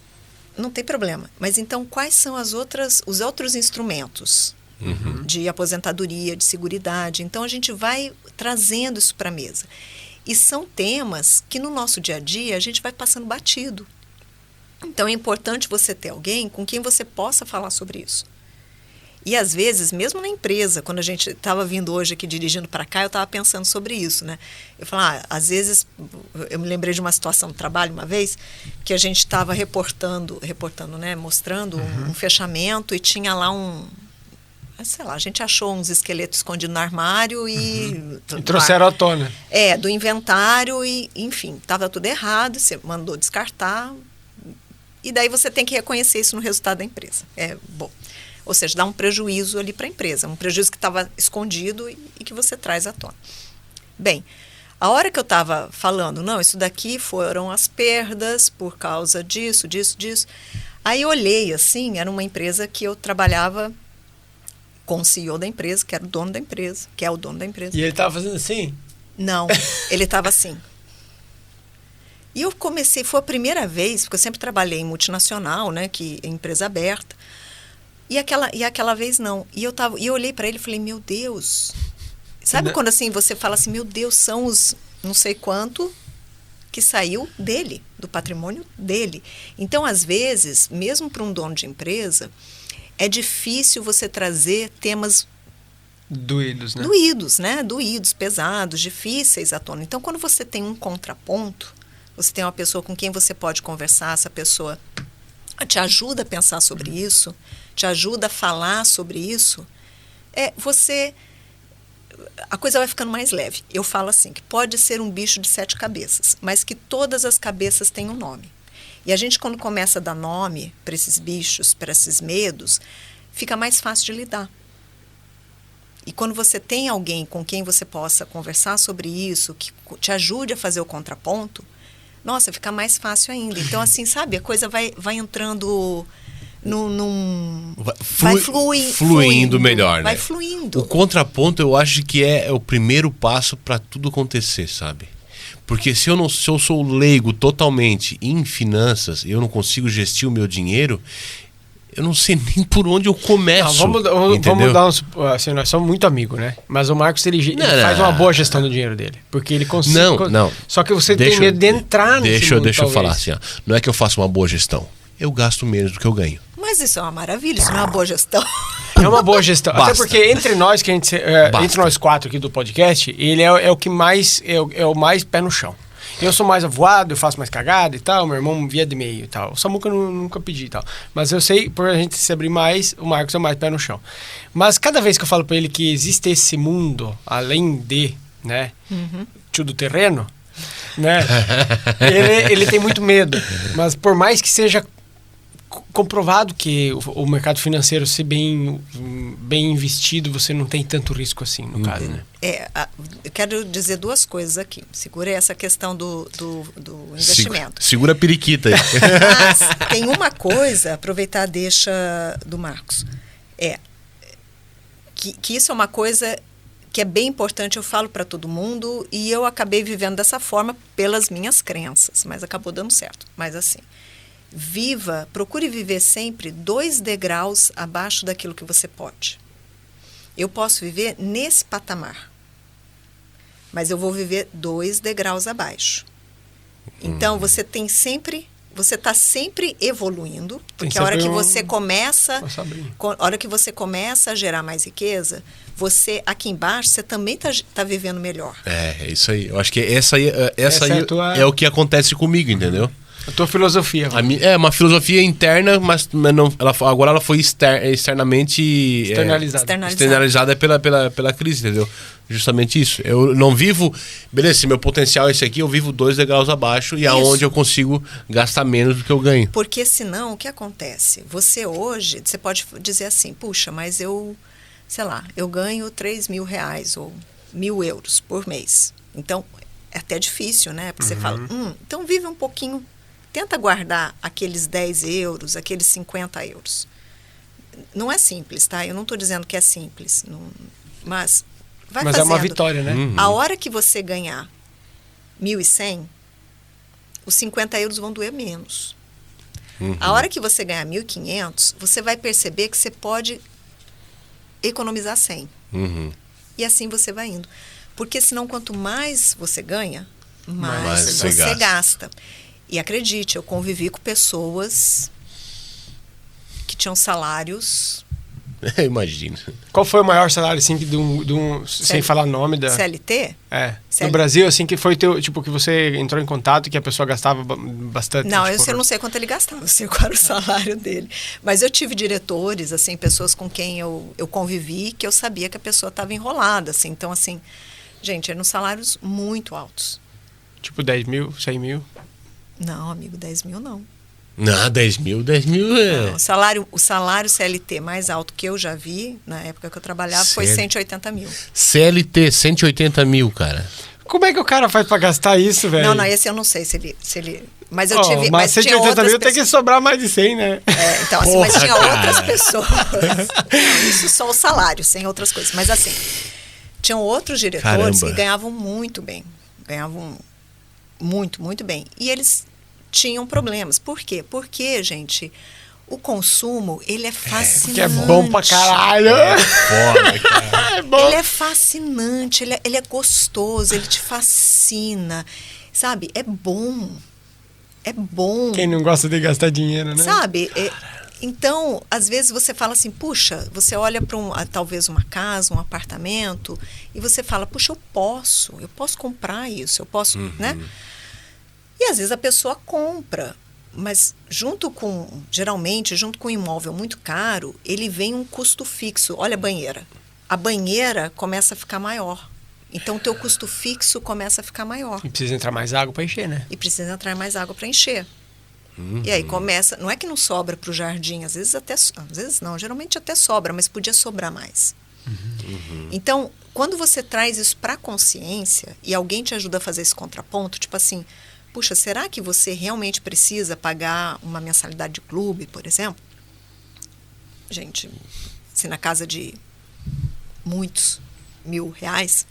não tem problema. Mas então, quais são os outros instrumentos de aposentadoria, de seguridade? Então, a gente vai trazendo isso para a mesa. E são temas que no nosso dia a dia a gente vai passando batido. Então, é importante você ter alguém com quem você possa falar sobre isso. E às vezes, mesmo na empresa, quando a gente estava vindo hoje aqui dirigindo para cá, eu estava pensando sobre isso, né? Eu falei, às vezes, eu me lembrei de uma situação de trabalho uma vez, que a gente estava reportando, né? Mostrando um fechamento e tinha lá sei lá, a gente achou uns esqueletos escondidos no armário e trouxeram à tona. Do inventário e, enfim, estava tudo errado, você mandou descartar. E daí você tem que reconhecer isso no resultado da empresa. Bom. Ou seja, dá um prejuízo ali para a empresa, um prejuízo que estava escondido e que você traz à tona. Bem, a hora que eu estava falando, não, isso daqui foram as perdas por causa disso. Aí eu olhei assim, era uma empresa que eu trabalhava com o CEO da empresa, que era o dono da empresa, que é o dono da empresa. E ele estava fazendo assim? Não, ele estava assim. E eu comecei, foi a primeira vez, porque eu sempre trabalhei em multinacional, né, que é empresa aberta. E aquela vez não. E eu olhei para ele e falei, meu Deus. Sabe quando assim você fala assim, meu Deus, são os não sei quanto que saiu dele, do patrimônio dele. Então, às vezes, mesmo para um dono de empresa, é difícil você trazer temas doídos, né? Doídos, pesados, difíceis à tona. Então, quando você tem um contraponto, você tem uma pessoa com quem você pode conversar, essa pessoa te ajuda a pensar sobre isso, te ajuda a falar sobre isso, a coisa vai ficando mais leve. Eu falo assim, que pode ser um bicho de 7 cabeças, mas que todas as cabeças têm um nome. E a gente, quando começa a dar nome para esses bichos, para esses medos, fica mais fácil de lidar. E quando você tem alguém com quem você possa conversar sobre isso, que te ajude a fazer o contraponto, nossa, fica mais fácil ainda. Então, assim, sabe, a coisa vai entrando vai fluindo melhor, né? Vai fluindo. O contraponto, eu acho que é o primeiro passo para tudo acontecer, sabe? Porque se eu sou leigo totalmente em finanças, eu não consigo gestir o meu dinheiro, eu não sei nem por onde eu começo. Vamos dar uns... Assim, nós somos muito amigos, né? Mas o Marcos, ele faz uma boa gestão do dinheiro dele. Porque ele consegue... Não. Só que você tem medo de entrar nesse mundo, Deixa eu falar assim, ó. Não é que eu faço uma boa gestão. Eu gasto menos do que eu ganho. Mas isso é uma maravilha, isso não é uma boa gestão. É uma boa gestão. Basta. Até porque entre nós, entre nós 4 aqui do podcast, ele é o que mais... É o mais pé no chão. Eu sou mais avoado, eu faço mais cagada e tal, meu irmão via de meio e tal. O Samuca eu nunca pedi e tal. Mas eu sei, por a gente se abrir mais, o Marcos é mais pé no chão. Mas cada vez que eu falo pra ele que existe esse mundo, além de, né, tio do terreno, né, ele tem muito medo. Mas por mais que seja comprovado que o mercado financeiro, se bem investido, você não tem tanto risco assim, no caso, né? Eu quero dizer 2 coisas aqui. Segura essa questão do investimento. Segura a periquita aí. Mas tem uma coisa, aproveitar a deixa do Marcos. Que isso é uma coisa que é bem importante, eu falo para todo mundo, e eu acabei vivendo dessa forma pelas minhas crenças, mas acabou dando certo. Mas assim, procure viver sempre 2 degraus abaixo daquilo que você pode. Eu posso viver nesse patamar, mas eu vou viver 2 degraus abaixo. Então, você tem sempre você está sempre evoluindo, Tem porque a hora que sempre você começa, sabrinho. a hora que você começa a gerar mais riqueza, você aqui embaixo, você também tá vivendo melhor. É isso aí. Eu acho que essa aí é é o que acontece comigo, entendeu? A tua filosofia. É uma filosofia interna, mas não, agora ela foi externamente externalizada pela crise, entendeu? Justamente isso. Eu não vivo... Beleza, se meu potencial é esse aqui, eu vivo 2 degraus abaixo e aonde eu consigo gastar menos do que eu ganho. Porque senão, o que acontece? Você hoje, você pode dizer assim, puxa, mas eu, sei lá, eu ganho 3 mil reais ou 1.000 euros por mês. Então, é até difícil, né? Porque você fala, então vive um pouquinho... Tenta guardar aqueles 10 euros, aqueles 50 euros. Não é simples, tá? Eu não estou dizendo que é simples. Mas vai fazendo. É uma vitória, né? A hora que você ganhar 1.100, os 50 euros vão doer menos. A hora que você ganhar 1.500, você vai perceber que você pode economizar 100. E assim você vai indo. Porque senão, quanto mais você ganha, mais você gasta. E acredite, eu convivi com pessoas que tinham salários... Imagino. Qual foi o maior salário, assim, sem falar nome da... CLT? No Brasil, assim, que foi teu, tipo, que você entrou em contato, que a pessoa gastava bastante? Não, tipo, eu não sei quanto ele gastava, eu sei qual era o salário dele. Mas eu tive diretores, assim, pessoas com quem eu convivi, que eu sabia que a pessoa estava enrolada, assim. Então, assim, gente, eram salários muito altos. Tipo 10 mil, 100 mil? Não, amigo, 10 mil não. Não, 10 mil é... Não, o salário CLT mais alto que eu já vi, na época que eu trabalhava, foi 180 mil. CLT, 180 mil, cara. Como é que o cara faz pra gastar isso, velho? Não, esse eu não sei se ele mas eu tive... Mas 180 mil tem que sobrar mais de 100, né? Então, assim, mas tinha outras pessoas. Não, isso só o salário, sem outras coisas. Mas, assim, tinham outros diretores que ganhavam muito bem. Ganhavam muito, muito bem. E eles tinham problemas. Por quê? Porque, gente, o consumo, ele é fascinante. Porque é bom pra caralho. Foda, cara. É bom. Ele é fascinante, ele é gostoso, ele te fascina. Sabe? É bom. É bom. Quem não gosta de gastar dinheiro, né? Sabe? Então, às vezes você fala assim, puxa, você olha para talvez uma casa, um apartamento, e você fala, puxa, eu posso comprar isso, eu posso, né? E às vezes a pessoa compra, mas geralmente, junto com um imóvel muito caro, ele vem um custo fixo. Olha a banheira. A banheira começa a ficar maior. Então, o teu custo fixo começa a ficar maior. E precisa entrar mais água para encher, né? E precisa entrar mais água para encher. E aí começa... Não é que não sobra para o jardim, às vezes não, geralmente até sobra, mas podia sobrar mais. Então, quando você traz isso para a consciência e alguém te ajuda a fazer esse contraponto, tipo assim, puxa, será que você realmente precisa pagar uma mensalidade de clube, por exemplo? Gente, se na casa de muitos R$1.000,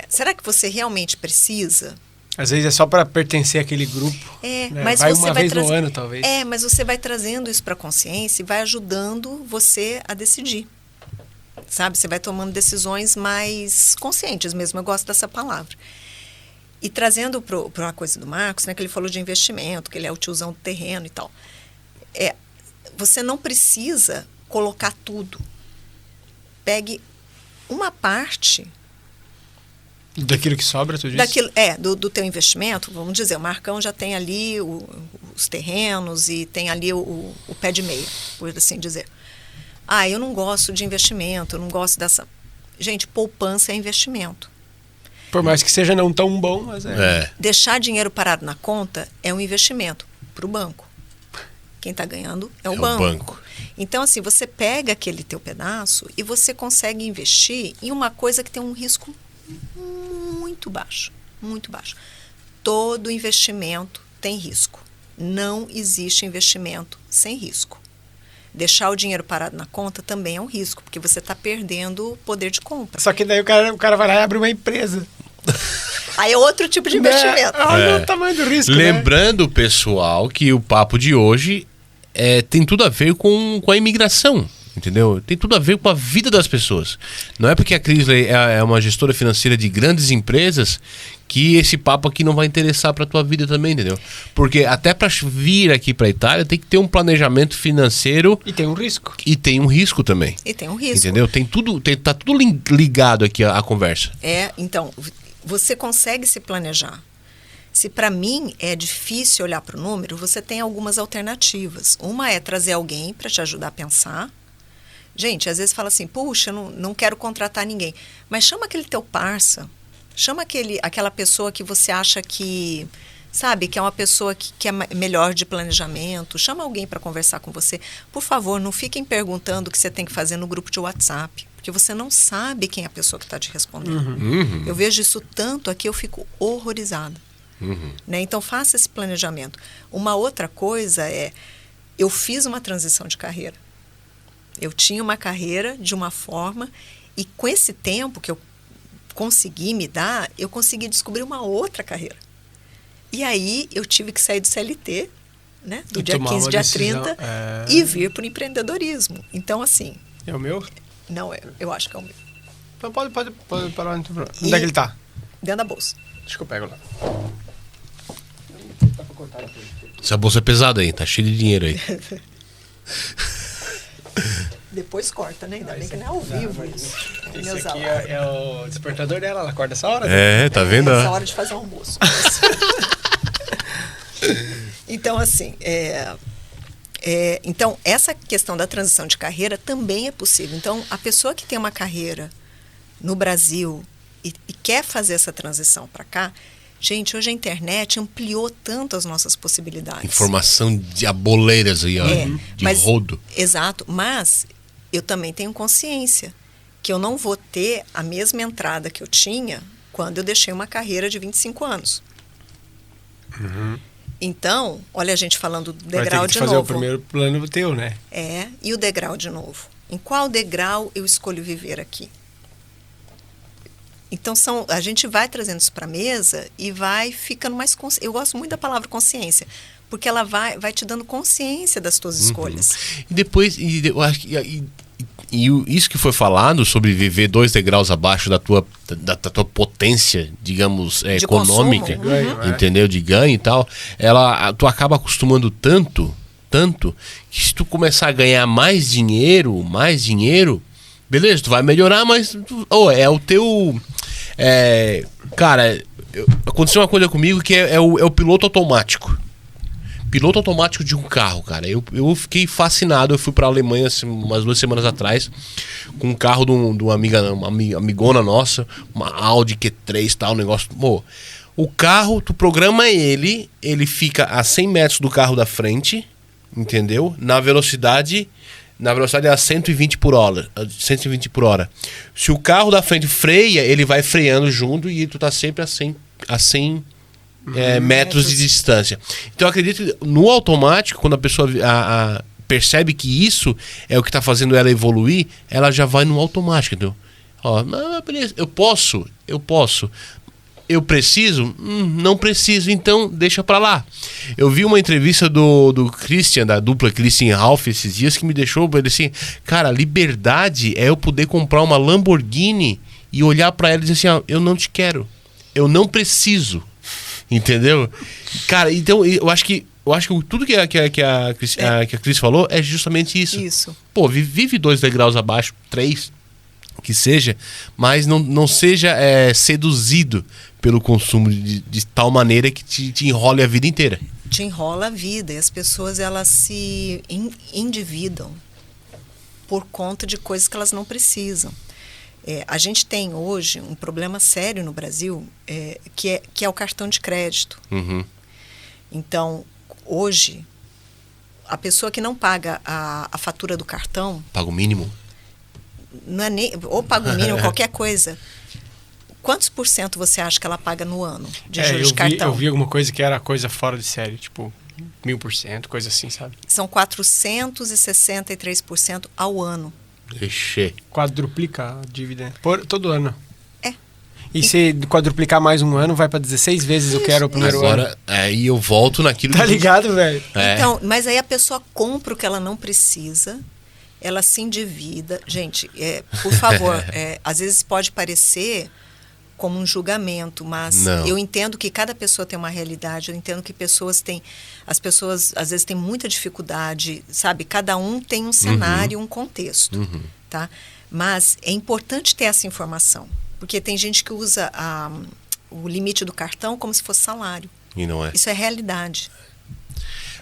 será que você realmente precisa? Às vezes é só para pertencer àquele grupo. Né? Mas vai você uma vez no ano, talvez. Mas você vai trazendo isso para a consciência e vai ajudando você a decidir. Sabe? Você vai tomando decisões mais conscientes mesmo. Eu gosto dessa palavra. E trazendo para uma coisa do Marcos, né, que ele falou de investimento, que ele é o tiozão do terreno e tal. Você não precisa colocar tudo. Pegue uma parte... Daquilo que sobra, tu disse? Do teu investimento, vamos dizer, o Marcão já tem ali os terrenos e tem ali o pé de meia, por assim dizer. Eu não gosto de investimento, eu não gosto dessa... Gente, poupança é investimento. Por mais que seja não tão bom, mas Deixar dinheiro parado na conta é um investimento para o banco. Quem está ganhando é o banco. Então, assim, você pega aquele teu pedaço e você consegue investir em uma coisa que tem um risco muito baixo, muito baixo. Todo investimento tem risco. Não existe investimento sem risco. Deixar o dinheiro parado na conta também é um risco, porque você está perdendo o poder de compra. Só que daí o cara vai lá e abre uma empresa. Aí é outro tipo de investimento. Olha o tamanho do risco. Lembrando, pessoal, que o papo de hoje tem tudo a ver com a imigração. Entendeu? Tem tudo a ver com a vida das pessoas. Não é porque a Crisley é uma gestora financeira de grandes empresas que esse papo aqui não vai interessar pra tua vida também, entendeu? Porque até pra vir aqui pra Itália tem que ter um planejamento financeiro. E tem um risco. E tem um risco também. E tem um risco. Entendeu? Tá tudo ligado aqui a conversa. Então, você consegue se planejar. Se para mim é difícil olhar para o número, você tem algumas alternativas. Uma é trazer alguém para te ajudar a pensar. Gente, às vezes fala assim, puxa, não quero contratar ninguém. Mas chama aquele teu parça, chama aquela pessoa que você acha que, sabe, que é uma pessoa que é melhor de planejamento. Chama alguém para conversar com você. Por favor, não fiquem perguntando o que você tem que fazer no grupo de WhatsApp, porque você não sabe quem é a pessoa que está te respondendo. Uhum. Eu vejo isso tanto aqui, eu fico horrorizada. Uhum. Né? Então, faça esse planejamento. Uma outra coisa eu fiz uma transição de carreira. Eu tinha uma carreira de uma forma e com esse tempo que eu consegui me dar, eu consegui descobrir uma outra carreira. E aí, eu tive que sair do CLT, né? Do dia 15, dia 30, e vir para o empreendedorismo. Então, assim... É o meu? Não, eu acho que é o meu. Então, pode parar. Onde é que ele tá? Dentro da bolsa. Deixa que eu pego lá. Essa bolsa é pesada aí, tá cheio de dinheiro aí. Depois corta, né? Ainda bem que não é ao vivo isso. Esse aqui é o despertador dela, ela acorda essa hora? Tá vendo? É essa hora de fazer um almoço. Então, assim, então, essa questão da transição de carreira também é possível. Então, a pessoa que tem uma carreira no Brasil e quer fazer essa transição para cá, gente, hoje a internet ampliou tanto as nossas possibilidades. Informação de aboleiras aí, de rodo. Exato, mas eu também tenho consciência que eu não vou ter a mesma entrada que eu tinha quando eu deixei uma carreira de 25 anos. Uhum. Então, olha a gente falando do degrau de novo. Vai ter que fazer o primeiro plano teu, né? E o degrau de novo. Em qual degrau eu escolho viver aqui? Então, a gente vai trazendo isso para a mesa e vai ficando mais consciente. Eu gosto muito da palavra consciência, porque ela vai te dando consciência das tuas escolhas. E depois, eu acho que isso que foi falado sobre viver 2 degraus abaixo da tua potência, digamos, econômica, entendeu? De ganho e tal, tu acaba acostumando tanto, que se tu começar a ganhar mais dinheiro, beleza, tu vai melhorar, mas é o teu... cara, aconteceu uma coisa comigo que é o piloto automático. Piloto automático de um carro, cara. Eu fiquei fascinado. Eu fui pra Alemanha assim, umas 2 semanas atrás com um carro de uma amigona nossa, uma Audi Q3 tal, negócio. O carro, tu programa ele fica a 100 metros do carro da frente, entendeu? Na velocidade é a 120 por hora. Se o carro da frente freia, ele vai freando junto e tu tá sempre a 100 metros de distância. Então eu acredito que no automático, quando a pessoa percebe que isso é o que está fazendo ela evoluir, ela já vai no automático, entendeu? Beleza, eu posso. Eu preciso? Não preciso, então deixa pra lá. Eu vi uma entrevista do Christian, da dupla Christian e Ralph, esses dias, que me deixou assim, cara, liberdade é eu poder comprar uma Lamborghini e olhar pra ela e dizer assim, eu não te quero, eu não preciso. Entendeu? Cara, então eu acho que tudo que a Cris falou é justamente isso. Isso. Pô, vive 2 degraus abaixo, 3, que seja, mas não seja seduzido pelo consumo de tal maneira que te enrole a vida inteira. Te enrola a vida e as pessoas elas se endividam por conta de coisas que elas não precisam. A gente tem hoje um problema sério no Brasil, que é o cartão de crédito. Uhum. Então, hoje, a pessoa que não paga a fatura do cartão... Paga o mínimo? Não é ou paga o mínimo, qualquer coisa. Quantos % você acha que ela paga no ano de juros de cartão? Eu vi alguma coisa que era coisa fora de série, tipo 1000%, coisa assim, sabe? São 463% ao ano. Ixi. Quadruplica a dívida todo ano. E E se quadruplicar mais um ano, vai para 16 vezes o que era o primeiro ano. Agora, aí eu volto naquilo Tá que... ligado, velho? É. Então, mas aí a pessoa compra o que ela não precisa, ela se endivida. Gente, por favor, às vezes pode parecer como um julgamento, mas Não. eu entendo que cada pessoa tem uma realidade, eu entendo que as pessoas às vezes têm muita dificuldade, sabe? Cada um tem um cenário, um contexto, tá? Mas é importante ter essa informação, porque tem gente que usa o limite do cartão como se fosse salário. E não é. Isso é realidade.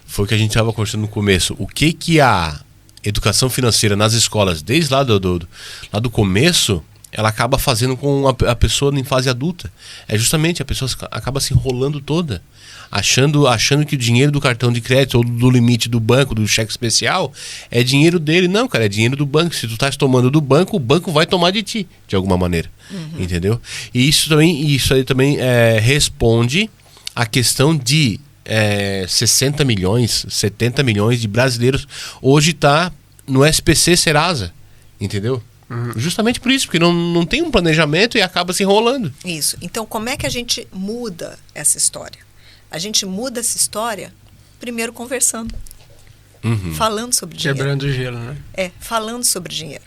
Foi o que a gente estava conversando no começo. O que a educação financeira nas escolas, desde lá do começo, ela acaba fazendo com a pessoa em fase adulta. É justamente a pessoa acaba se enrolando toda, achando que o dinheiro do cartão de crédito ou do limite do banco, do cheque especial, é dinheiro dele. Não, cara, é dinheiro do banco. Se tu estás tomando do banco, o banco vai tomar de ti, de alguma maneira. Entendeu? E isso aí também responde à questão de 60 milhões, 70 milhões de brasileiros hoje tá no SPC Serasa. Entendeu? Justamente por isso, porque não tem um planejamento e acaba se enrolando. Isso. Então, como é que a gente muda essa história? A gente muda essa história primeiro conversando. Falando sobre dinheiro. Quebrando o gelo, né? Falando sobre dinheiro.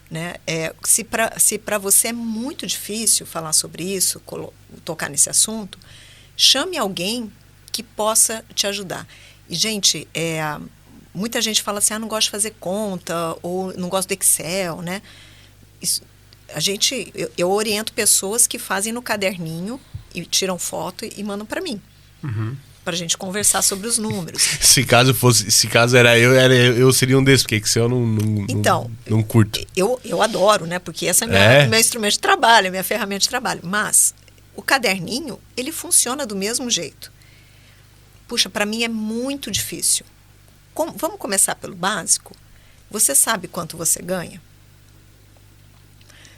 Né? Se para você é muito difícil falar sobre isso, tocar nesse assunto, chame alguém que possa te ajudar. E, gente, muita gente fala assim, não gosto de fazer conta, ou não gosto do Excel, né? Isso, eu oriento pessoas que fazem no caderninho e tiram foto e mandam para mim. Para a gente conversar sobre os números. Se caso era eu seria um desses, porque Excel não curto. Eu adoro, né? Porque esse é meu instrumento de trabalho, minha ferramenta de trabalho. Mas o caderninho, ele funciona do mesmo jeito. Puxa, para mim é muito difícil. Vamos começar pelo básico? Você sabe quanto você ganha?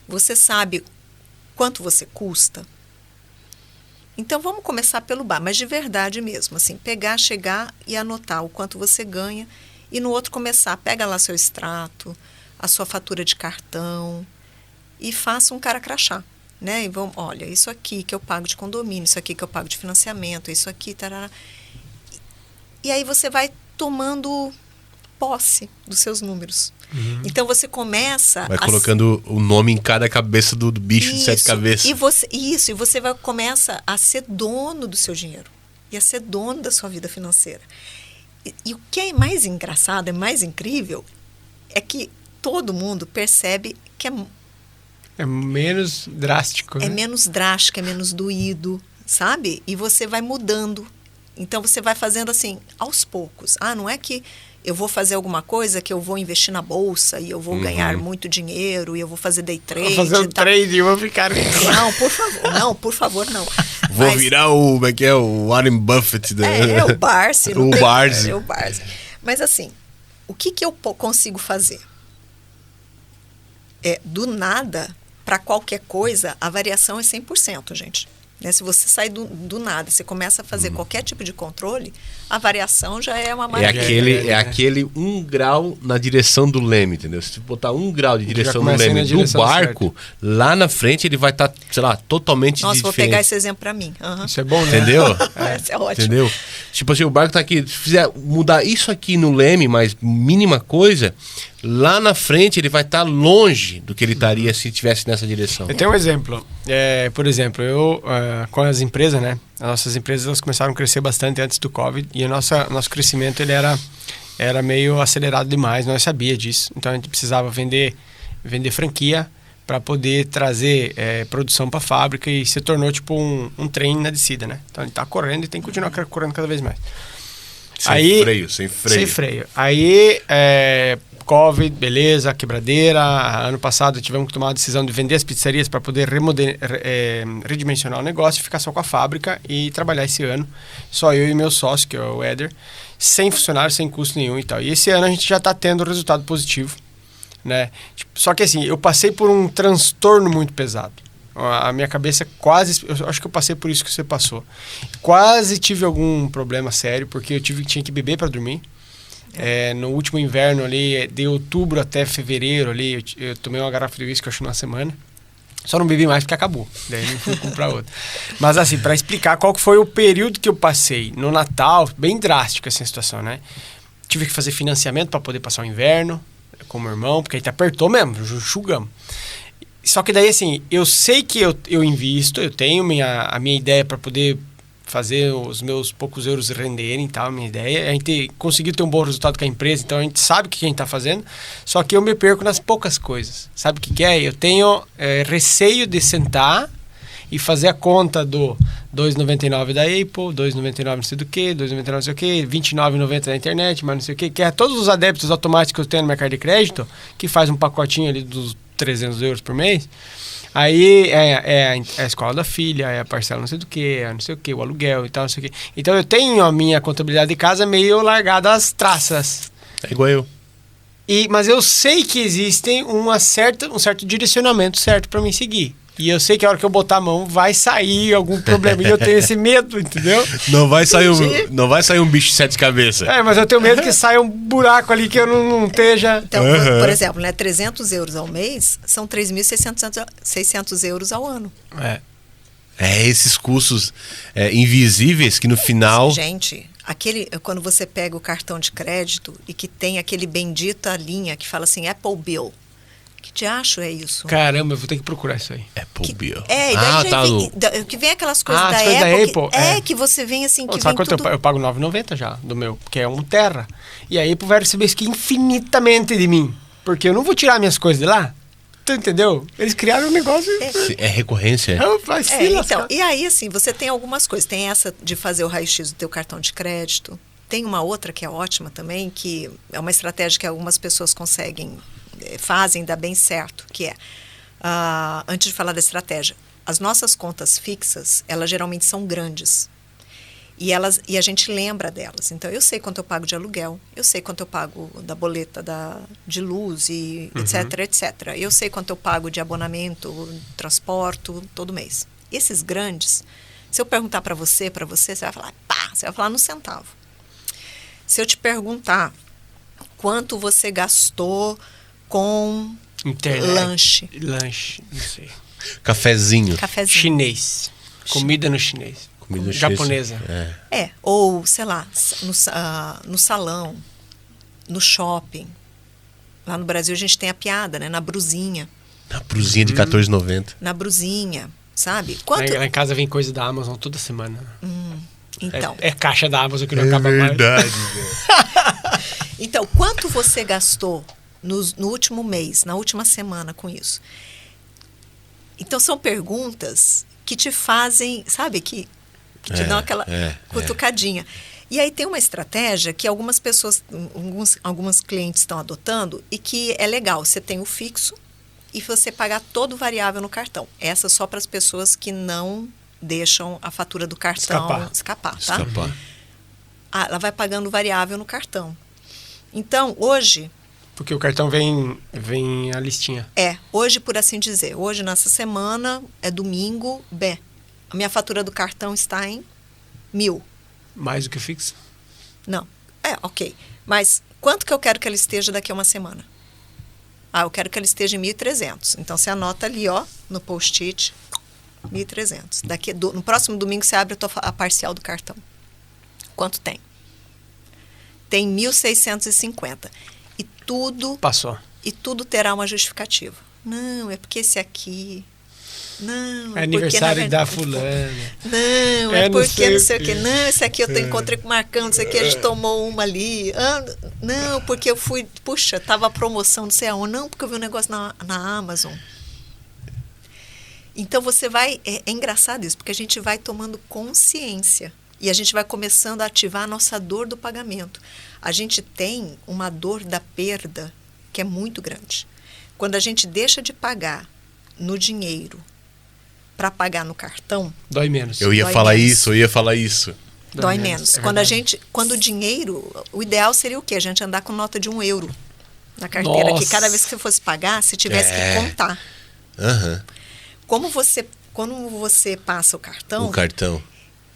Você sabe quanto você custa? Então, vamos começar pelo básico, mas de verdade mesmo. Assim, chegar e anotar o quanto você ganha e no outro começar. Pega lá seu extrato, a sua fatura de cartão e faça um cara crachá. Né? E olha, isso aqui que eu pago de condomínio, isso aqui que eu pago de financiamento, isso aqui, tarará. E aí você vai tomando posse dos seus números. Então você começa... Vai colocando o nome em cada cabeça do bicho de 7 cabeças. E você começa a ser dono do seu dinheiro. E a ser dono da sua vida financeira. E o que é mais engraçado, é mais incrível, é que todo mundo percebe que é menos drástico. É menos drástico, é menos doído, sabe? E você vai mudando. Então, você vai fazendo assim, aos poucos. Não é que eu vou fazer alguma coisa que eu vou investir na bolsa e eu vou ganhar muito dinheiro e eu vou fazer day trade. Vou fazer um trade e vou ficar... Não, por favor, não, por favor, não. Vou virar o Warren Buffett. O Barsi. O Barsi. O Barsi. Mas assim, o que eu consigo fazer? Do nada, para qualquer coisa, a variação é 100%, gente. Né? Se você sai do nada, você começa a fazer qualquer tipo de controle, a variação já é uma maravilha. É aquele 1 grau na direção do leme, entendeu? Se você botar 1 grau de direção do leme do barco, certo. Lá na frente ele vai estar, totalmente diferente. Vou pegar esse exemplo para mim. Isso é bom, né? Entendeu? Isso é ótimo. Entendeu? Tipo assim, o barco tá aqui, se fizer mudar isso aqui no leme, mas mínima coisa, lá na frente ele vai estar longe do que ele estaria se estivesse nessa direção. Eu tenho um exemplo. Por exemplo, eu com as empresas, né? As nossas empresas elas começaram a crescer bastante antes do Covid e o nosso crescimento ele era meio acelerado demais, nós sabia disso. Então a gente precisava vender franquia para poder trazer produção para a fábrica e se tornou tipo um trem na descida, né? Então a gente está correndo e tem que continuar correndo cada vez mais. Sem freio. Aí, Covid, beleza, quebradeira. Ano passado tivemos que tomar a decisão de vender as pizzarias para poder redimensionar o negócio, ficar só com a fábrica e trabalhar esse ano. Só eu e meu sócio, que é o Éder, sem funcionário, sem custo nenhum e tal. E esse ano a gente já está tendo resultado positivo, né? Só que assim, eu passei por um transtorno muito pesado. A minha cabeça quase... Eu acho que eu passei por isso que você passou. Quase tive algum problema sério, porque eu tinha que beber para dormir. No último inverno ali, de outubro até fevereiro ali, eu tomei uma garrafa de uísque, acho, numa semana. Só não bebi mais porque acabou. Daí não fui comprar outra. Mas assim, para explicar qual que foi o período que eu passei no Natal, bem drástica essa situação, né? Tive que fazer financiamento para poder passar o inverno com o meu irmão, porque a gente apertou mesmo, enxugamos. Só que daí, assim, eu sei que eu invisto, eu tenho a minha ideia para poder fazer os meus poucos euros renderem e tal, a minha ideia é a gente conseguir ter um bom resultado com a empresa, então a gente sabe o que a gente está fazendo, só que eu me perco nas poucas coisas. Sabe o que é? Eu tenho receio de sentar e fazer a conta do 2,99 da Apple, 2,99 não sei do que, 2,99 não sei o que, 29,90 da internet, mas não sei o que é todos os adébitos automáticos que eu tenho no meu cartão de crédito, que faz um pacotinho ali dos 300 euros por mês. Aí é a escola da filha, é a parcela não sei do que, não sei o que, o aluguel e tal, não sei o que. Então eu tenho a minha contabilidade de casa meio largada às traças. É igual eu. Mas eu sei que existem um certo direcionamento certo para mim seguir. E eu sei que a hora que eu botar a mão vai sair algum problema. E eu tenho esse medo, entendeu? Não vai sair um bicho de 7 cabeças. Mas eu tenho medo que saia um buraco ali que eu não esteja... Então, por exemplo, né, 300 euros ao mês são 3.600 euros ao ano. Esses custos invisíveis que no final... Gente, quando você pega o cartão de crédito e que tem aquele bendita linha que fala assim, Apple Bill. Que diacho é isso? Caramba, eu vou ter que procurar isso aí. Apple Bill. E daí que vem aquelas coisas da Apple. Que você vem assim, que sabe vem quanto tudo... eu pago 9,90 já, do meu, que é um tera. E aí a Apple vai receber isso aqui infinitamente de mim. Porque eu não vou tirar minhas coisas de lá. Tu entendeu? Eles criaram um negócio... É recorrência. Então, e aí, assim, você tem algumas coisas. Tem essa de fazer o raio-x do teu cartão de crédito. Tem uma outra que é ótima também, que é uma estratégia que algumas pessoas fazem, dá bem certo, que é, antes de falar da estratégia, as nossas contas fixas, elas geralmente são grandes. E a gente lembra delas. Então, eu sei quanto eu pago de aluguel, eu sei quanto eu pago da boleta de luz, e etc, etc. Eu sei quanto eu pago de abonamento, transporto, todo mês. Esses grandes, se eu perguntar para você, você vai falar, você vai falar no centavo. Se eu te perguntar quanto você gastou com lanche, não sei. Cafezinho. Chinês. Comida no chinês. Comida japonesa. Ou, sei lá, no salão, no shopping. Lá no Brasil a gente tem a piada, né? Na brusinha. Na brusinha de R$14,90. Na brusinha, sabe? Lá em casa vem coisa da Amazon toda semana. Então. É caixa da Amazon que não acaba mais. Verdade, Então, quanto você gastou no último mês, na última semana com isso? Então, são perguntas que te fazem, sabe, que te dão aquela cutucadinha. E aí tem uma estratégia que algumas pessoas, alguns clientes estão adotando e que é legal. Você tem o fixo e você pagar todo o variável no cartão. Essa só para as pessoas que não deixam a fatura do cartão escapar, tá? Ela vai pagando variável no cartão. Então, hoje... Porque o cartão vem a listinha. Hoje, por assim dizer. Hoje, nessa semana, é domingo, a minha fatura do cartão está em 1.000. Mais do que fixo? Não. Ok. Mas quanto que eu quero que ela esteja daqui a uma semana? Eu quero que ela esteja em 1.300. Então, você anota ali, no post-it, 1.300. No próximo domingo, você abre a parcial do cartão. Quanto tem? Tem 1.650. E tudo... Passou. E tudo terá uma justificativa. Não, é porque esse aqui... Não, é aniversário da fulana. Não, é porque não sei o quê. Não, esse aqui eu encontrei com o Marcão, não sei o quê, a gente tomou uma ali. Não, porque eu fui... Puxa, tava a promoção, não sei aonde. Não, porque eu vi um negócio na Amazon. Então, você vai... É engraçado isso, porque a gente vai tomando consciência. E a gente vai começando a ativar a nossa dor do pagamento. A gente tem uma dor da perda que é muito grande. Quando a gente deixa de pagar no dinheiro para pagar no cartão... Dói menos. Eu ia falar isso. Dói menos. Quando o dinheiro... O ideal seria o quê? A gente andar com nota de €1 na carteira. Nossa. Que cada vez que você fosse pagar, você tivesse que contar. Quando você passa o cartão...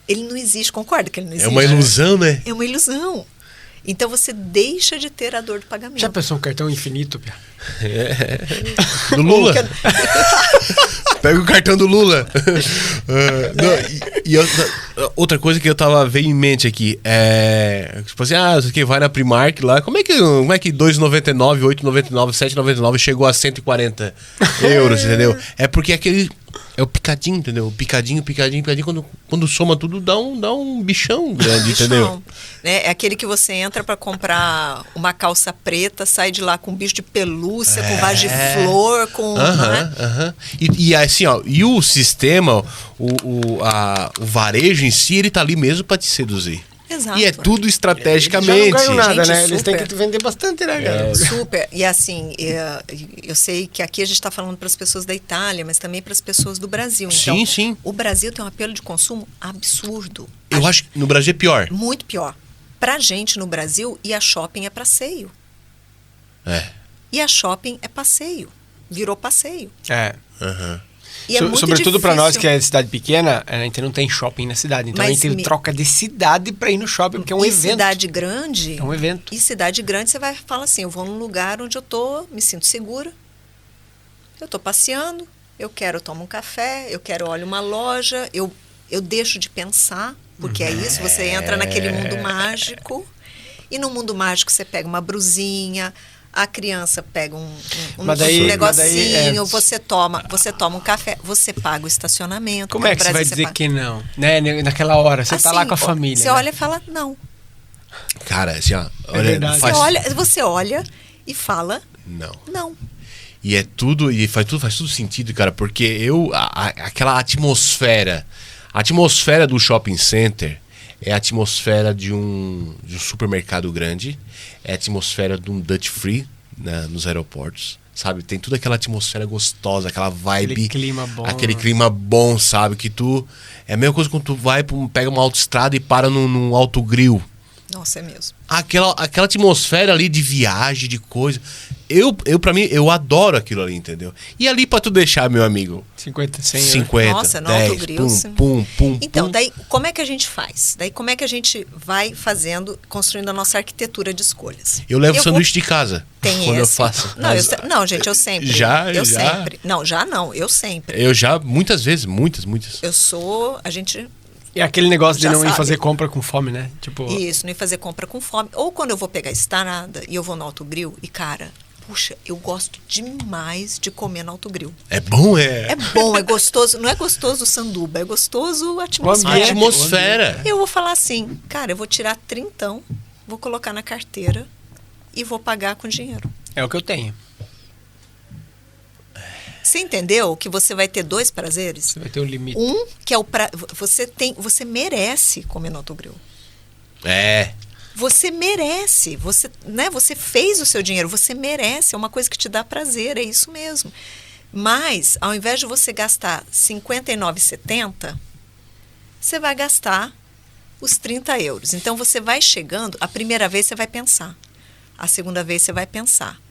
Ele não existe, concorda que ele não existe? É uma ilusão, né? É uma ilusão. Então, você deixa de ter a dor do pagamento. Já pensou um cartão infinito, Pia? Do Lula. Pega o cartão do Lula. outra coisa que eu veio em mente aqui tipo assim, você que vai na Primark lá, como é que R$2,99, R$8,99, R$7,99 chegou a 140 euros, entendeu? É porque é o picadinho, entendeu? Picadinho, quando soma tudo dá um bichão grande, entendeu? É aquele que você entra pra comprar uma calça preta, sai de lá com um bicho de pelúcia, com vaso de flor, com... E assim, ó, e o sistema, o varejo em si, ele tá ali mesmo pra te seduzir. Exato. E é tudo estrategicamente. Eles já não ganham nada, né? Gente, Eles têm que vender bastante, né, cara? Super. E assim, eu sei que aqui a gente está falando para as pessoas da Itália, mas também para as pessoas do Brasil. Então, sim. O Brasil tem um apelo de consumo absurdo. Eu acho que no Brasil é pior. Muito pior. Pra gente no Brasil, ir a shopping é passeio. Ir a shopping é passeio. Virou passeio. E é muito sobretudo para difícil. nós que é cidade pequena, a gente não tem shopping na cidade. Então Mas a gente troca de cidade para ir no shopping, porque é um evento. Cidade grande. É um evento. E cidade grande você vai falar assim, eu vou num lugar onde me sinto segura. Eu tô passeando, eu tomo um café, eu olho uma loja, eu deixo de pensar, porque é isso, você entra naquele mundo mágico. E no mundo mágico você pega uma brusinha, a criança pega um negocinho, você toma um café, você paga o estacionamento. Como é que você vai dizer que não? Né? Naquela hora, você tá lá com a família. Você olha e fala não. Cara, assim, ó, você olha e fala não. E é tudo, faz tudo sentido, cara, porque aquela atmosfera do shopping center é a atmosfera de um supermercado grande, é a atmosfera de um duty free, né, nos aeroportos, sabe? Tem toda aquela atmosfera gostosa, aquela vibe, aquele clima bom, sabe? Que é a mesma coisa quando tu pega uma autoestrada e para num autogrill. Nossa, é mesmo. Aquela atmosfera ali de viagem, de coisa. Pra mim, eu adoro aquilo ali, entendeu? E ali pra tu deixar, meu amigo? 50, 100 50, Nossa, no 10, autogrill. pum. Então, daí, como é que a gente faz? Daí, como é que a gente vai construindo a nossa arquitetura de escolhas? Eu levo sanduíche de casa. Tem quando esse. eu faço. Não, gente, eu sempre. Já? Sempre. Não, já não, eu sempre. Eu já, muitas vezes, muitas. E aquele negócio de não sabe. Ir fazer compra com fome, né? Tipo... Isso, não ir fazer compra com fome. Ou quando eu vou pegar estrada e eu vou no autogrill e, cara, puxa, eu gosto demais de comer no autogrill. É bom, É bom, é gostoso. Não é gostoso o sanduba, é gostoso a atmosfera. A atmosfera. Eu vou falar assim, cara, eu vou tirar 30, vou colocar na carteira e vou pagar com dinheiro. É o que eu tenho. Você entendeu que você vai ter dois prazeres? Você vai ter um limite. Um, que é você merece comer no autogrill. Você merece, você fez o seu dinheiro, você merece, é uma coisa que te dá prazer, é isso mesmo. Mas, ao invés de você gastar R$ 59,70, você vai gastar os 30 euros. Então, você vai chegando, a primeira vez você vai pensar, a segunda vez você vai pensar.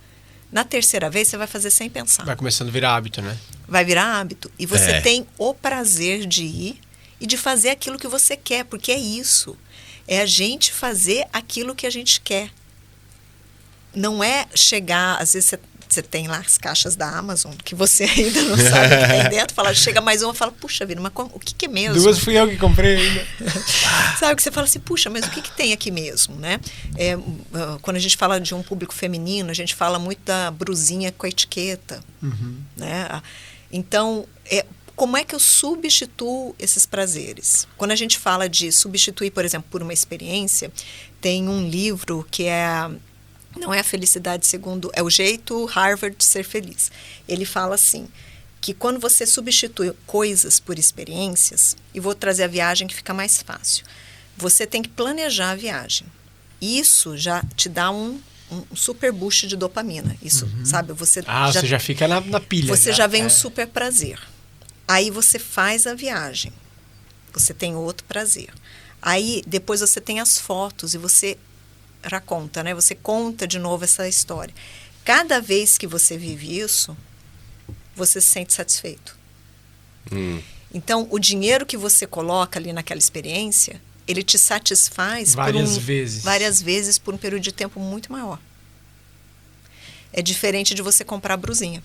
Na terceira vez, você vai fazer sem pensar. Vai começando a virar hábito, né? Vai virar hábito. E você tem o prazer de ir e de fazer aquilo que você quer, porque é isso. É a gente fazer aquilo que a gente quer. Não é chegar, às vezes você tem lá as caixas da Amazon, que você ainda não sabe o que tem dentro, chega mais uma e fala, puxa vida, mas o que é mesmo? 2 fui eu que comprei ainda. Sabe, que você fala assim, puxa, mas o que tem aqui mesmo, né? Quando a gente fala de um público feminino, a gente fala muito da brusinha com a etiqueta, né? Então, como é que eu substituo esses prazeres? Quando a gente fala de substituir, por exemplo, por uma experiência, tem um livro que não é a felicidade segundo... É o jeito Harvard de ser feliz. Ele fala assim, que quando você substitui coisas por experiências, e vou trazer a viagem que fica mais fácil, você tem que planejar a viagem. Isso já te dá um super boost de dopamina. Isso, sabe? Você já fica na pilha. Você já vem um super prazer. Aí você faz a viagem. Você tem outro prazer. Aí depois você tem as fotos e você raconta, né? Você conta de novo essa história. Cada vez que você vive isso, você se sente satisfeito. Então, o dinheiro que você coloca ali naquela experiência, ele te satisfaz várias vezes por um período de tempo muito maior. É diferente de você comprar a brusinha.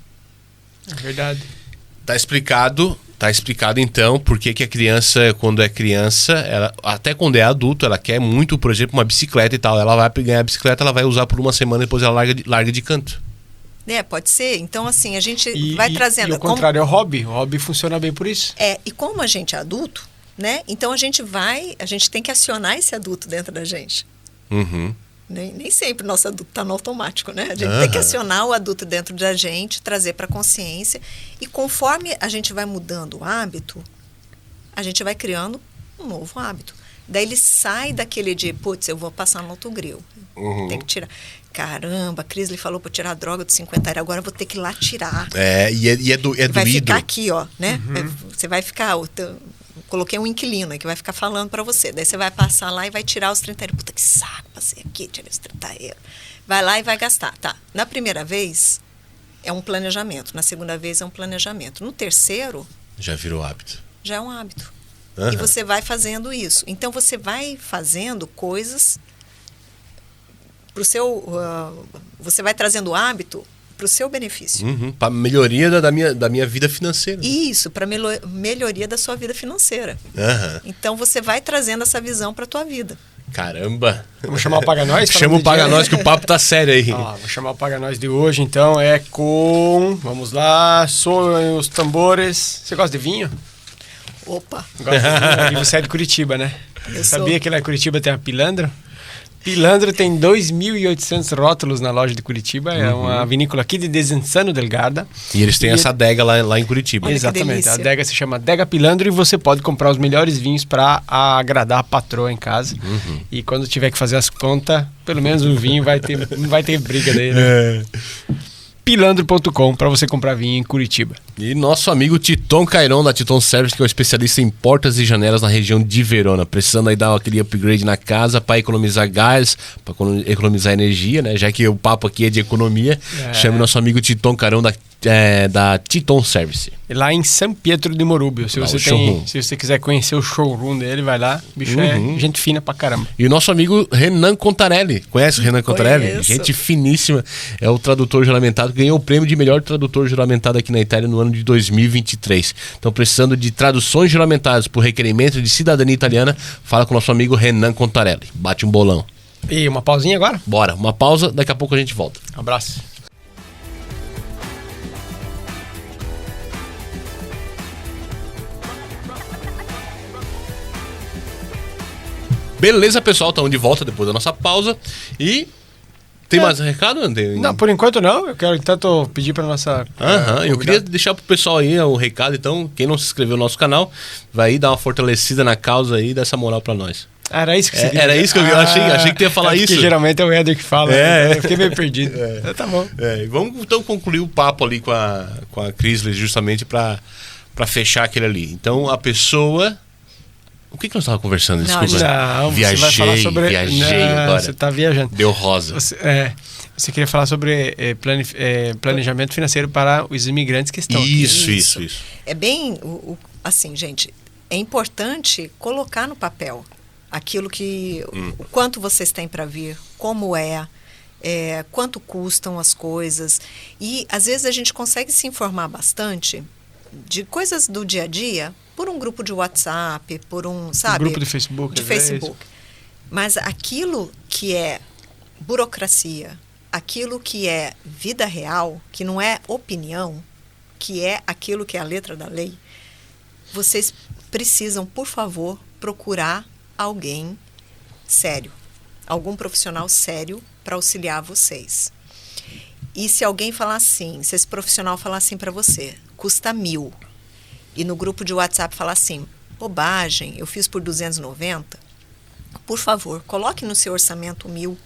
É verdade. Tá explicado Tá explicado então por que a criança, quando é criança, ela, até quando é adulto, ela quer muito, por exemplo, uma bicicleta e tal. Ela vai ganhar a bicicleta, ela vai usar por uma semana e depois ela larga de canto. Pode ser. Então, assim, a gente vai trazendo... E o contrário é o hobby. O hobby funciona bem por isso. E como a gente é adulto, né? Então a gente tem que acionar esse adulto dentro da gente. Uhum. Nem sempre o nosso adulto está no automático, né? A gente tem que acionar o adulto dentro da gente, trazer para a consciência. E conforme a gente vai mudando o hábito, a gente vai criando um novo hábito. Daí ele sai daquele de, putz, eu vou passar no autogril. Tem que tirar. Caramba, a Crisley falou para tirar a droga dos 50 anos, agora eu vou ter que ir lá tirar. É doído. Vai ficar aqui, ó, né? Você vai ficar... Coloquei um inquilino aí que vai ficar falando para você. Daí você vai passar lá e vai tirar os 30 euros. Puta que saco, passei aqui, tirei os 30 euros. Vai lá e vai gastar. Tá. Na primeira vez é um planejamento. Na segunda vez é um planejamento. No terceiro... Já virou hábito. Já é um hábito. E você vai fazendo isso. Então você vai fazendo coisas pro seu... você vai trazendo o hábito para o seu benefício. Para melhoria da minha vida financeira. Isso, para melhoria da sua vida financeira. Então você vai trazendo essa visão para a tua vida. Caramba! Vamos chamar o Paga Nós? Chama o Paga Nós que o papo tá sério aí. Vou chamar o Paga Nós de hoje, então é com... Vamos lá, soem os tambores. Você gosta de vinho? Opa! Gosta de vinho. E você é de Curitiba, né? Sabia que lá em Curitiba tem a Pilandro? Pilandro tem 2.800 rótulos na loja de Curitiba. É uma vinícola aqui de Desenzano del Garda. E eles têm essa adega lá em Curitiba. Exatamente. A adega se chama Adega Pilandro e você pode comprar os melhores vinhos para agradar a patroa em casa. E quando tiver que fazer as contas, pelo menos o vinho não vai ter briga daí, né? Pilandro.com para você comprar vinho em Curitiba. E nosso amigo Titon Cairon da Titon Service, que é o especialista em portas e janelas na região de Verona, precisando aí dar aquele upgrade na casa para economizar gás, para economizar energia, né? Já que o papo aqui é de economia, chame nosso amigo Titon Cairon da Titon Service. Lá em São Pietro de Morúbio. Se você quiser conhecer o showroom dele, vai lá. O bicho é gente fina pra caramba. E o nosso amigo Renan Contarelli. Conhece o Renan Contarelli? Conheço. Gente finíssima. É o tradutor juramentado. Ganhou o prêmio de melhor tradutor juramentado aqui na Itália no ano de 2023. Então, precisando de traduções juramentadas por requerimento de cidadania italiana, fala com o nosso amigo Renan Contarelli. Bate um bolão. E uma pausinha agora? Bora. Uma pausa. Daqui a pouco a gente volta. Um abraço. Beleza, pessoal, estamos de volta depois da nossa pausa. E tem mais recado, André? Não, por enquanto não. Eu quero, tanto pedir para nossa... eu queria deixar pro pessoal aí o recado, então, quem não se inscreveu no nosso canal, vai aí dar uma fortalecida na causa aí, dessa moral para nós. Era isso que você Era isso que eu achei que tu ia falar isso. Que geralmente é o Éder que fala, né? Então eu fiquei meio perdido. Tá bom. Vamos então concluir o papo ali com a Crisley, justamente para fechar aquele ali. Então, a pessoa... O que nós estávamos conversando? Desculpa. Não, viajei, você vai falar sobre... viajei agora. Você está viajando. Deu rosa. Você queria falar sobre planejamento financeiro para os imigrantes que estão aqui. Isso. É bem... assim, gente, é importante colocar no papel aquilo que... O quanto vocês têm para vir, como quanto custam as coisas. E, às vezes, a gente consegue se informar bastante de coisas do dia a dia por um grupo de WhatsApp, por um grupo de Facebook. Mas aquilo que é burocracia, aquilo que é vida real, que não é opinião, que é aquilo que é a letra da lei, vocês precisam, por favor, procurar alguém sério, algum profissional sério para auxiliar vocês. E se alguém falar assim, se esse profissional falar assim para você, custa 1.000, e no grupo de WhatsApp falar assim, bobagem, eu fiz por 290, por favor, coloque no seu orçamento 1.000.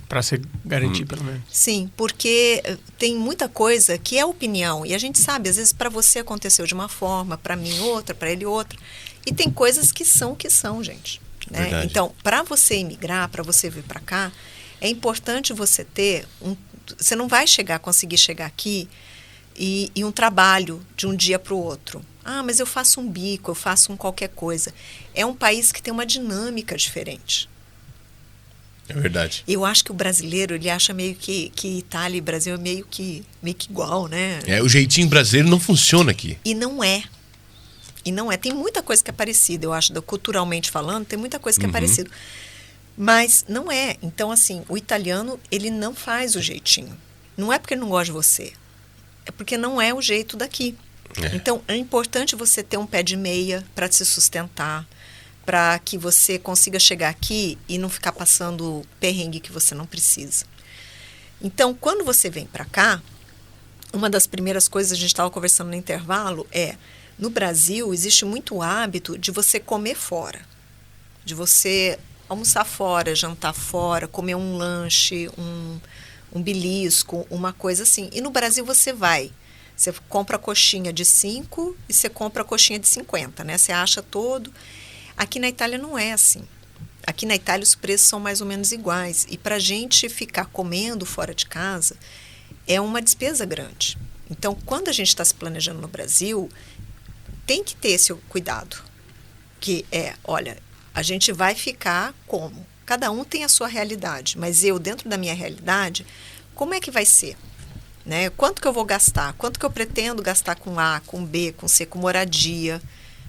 Para se garantir, pelo menos. Sim, porque tem muita coisa que é opinião, e a gente sabe, às vezes para você aconteceu de uma forma, para mim outra, para ele outra, e tem coisas que são, gente. Né? Então, para você imigrar, para você vir para cá, é importante você ter você não vai conseguir chegar aqui e um trabalho de um dia para o outro. Ah, mas eu faço um bico, eu faço qualquer coisa. É um país que tem uma dinâmica diferente. É verdade. Eu acho que o brasileiro, ele acha meio que Itália e Brasil é meio que igual, né? O jeitinho brasileiro não funciona aqui. E não é. E não é. Tem muita coisa que é parecida, eu acho, culturalmente falando, tem muita coisa que é parecida. Mas não é. Então, assim, o italiano, ele não faz o jeitinho. Não é porque ele não gosta de você. É porque não é o jeito daqui. Então, é importante você ter um pé de meia para se sustentar, para que você consiga chegar aqui e não ficar passando perrengue que você não precisa. Então, quando você vem para cá, uma das primeiras coisas, a gente estava conversando no intervalo, no Brasil, existe muito hábito de você comer fora, de você almoçar fora, jantar fora, comer um lanche, um belisco, uma coisa assim. E no Brasil você compra a coxinha de 5 e você compra a coxinha de 50, né? Você acha todo. Aqui na Itália não é assim. Aqui na Itália os preços são mais ou menos iguais. E para a gente ficar comendo fora de casa é uma despesa grande. Então, quando a gente está se planejando no Brasil, tem que ter esse cuidado. Que olha, a gente vai ficar como? Cada um tem a sua realidade. Mas eu, dentro da minha realidade, como é que vai ser? Né? Quanto que eu vou gastar? Quanto que eu pretendo gastar com A, com B, com C, com moradia?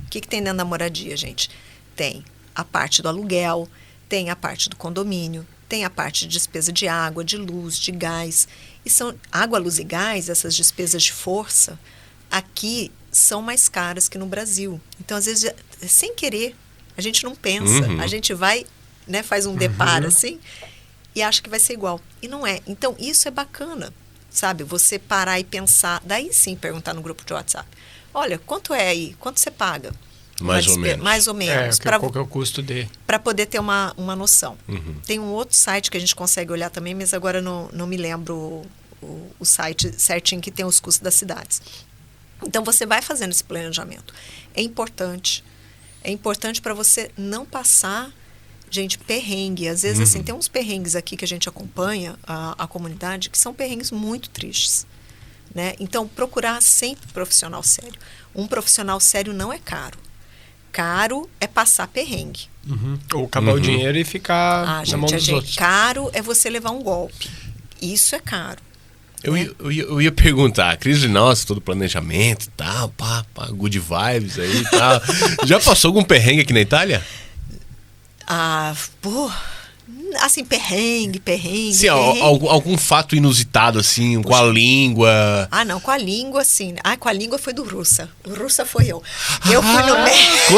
O que tem dentro da moradia, gente? Tem a parte do aluguel, tem a parte do condomínio, tem a parte de despesa de água, de luz, de gás. E são água, luz e gás, essas despesas de força, aqui são mais caras que no Brasil. Então, às vezes, sem querer, a gente não pensa. A gente vai, né, faz um deparo assim e acha que vai ser igual. E não é. Então, isso é bacana, sabe? Você parar e pensar, daí sim perguntar no grupo de WhatsApp. Olha, quanto é aí? Quanto você paga? Mais ou menos. Mais ou menos. Qual que é o custo de? Para poder ter uma noção. Tem um outro site que a gente consegue olhar também, mas agora não me lembro o site certinho que tem os custos das cidades. Então, você vai fazendo esse planejamento. É importante. É importante para você não passar, gente, perrengue. Às vezes, assim, tem uns perrengues aqui que a gente acompanha, a comunidade, que são perrengues muito tristes. Né? Então, procurar sempre um profissional sério. Um profissional sério não é caro. Caro é passar perrengue. Ou acabar o dinheiro e ficar na mão dos outros. Caro é você levar um golpe. Isso é caro. Eu ia perguntar, Cris, nossa, todo planejamento e tal, good vibes aí e tal. Já passou algum perrengue aqui na Itália? Assim, perrengue. Sim, algum fato inusitado, assim, com a língua. Não, com a língua, sim. Com a língua foi do Russa. O Russa foi eu. Eu fui no médico.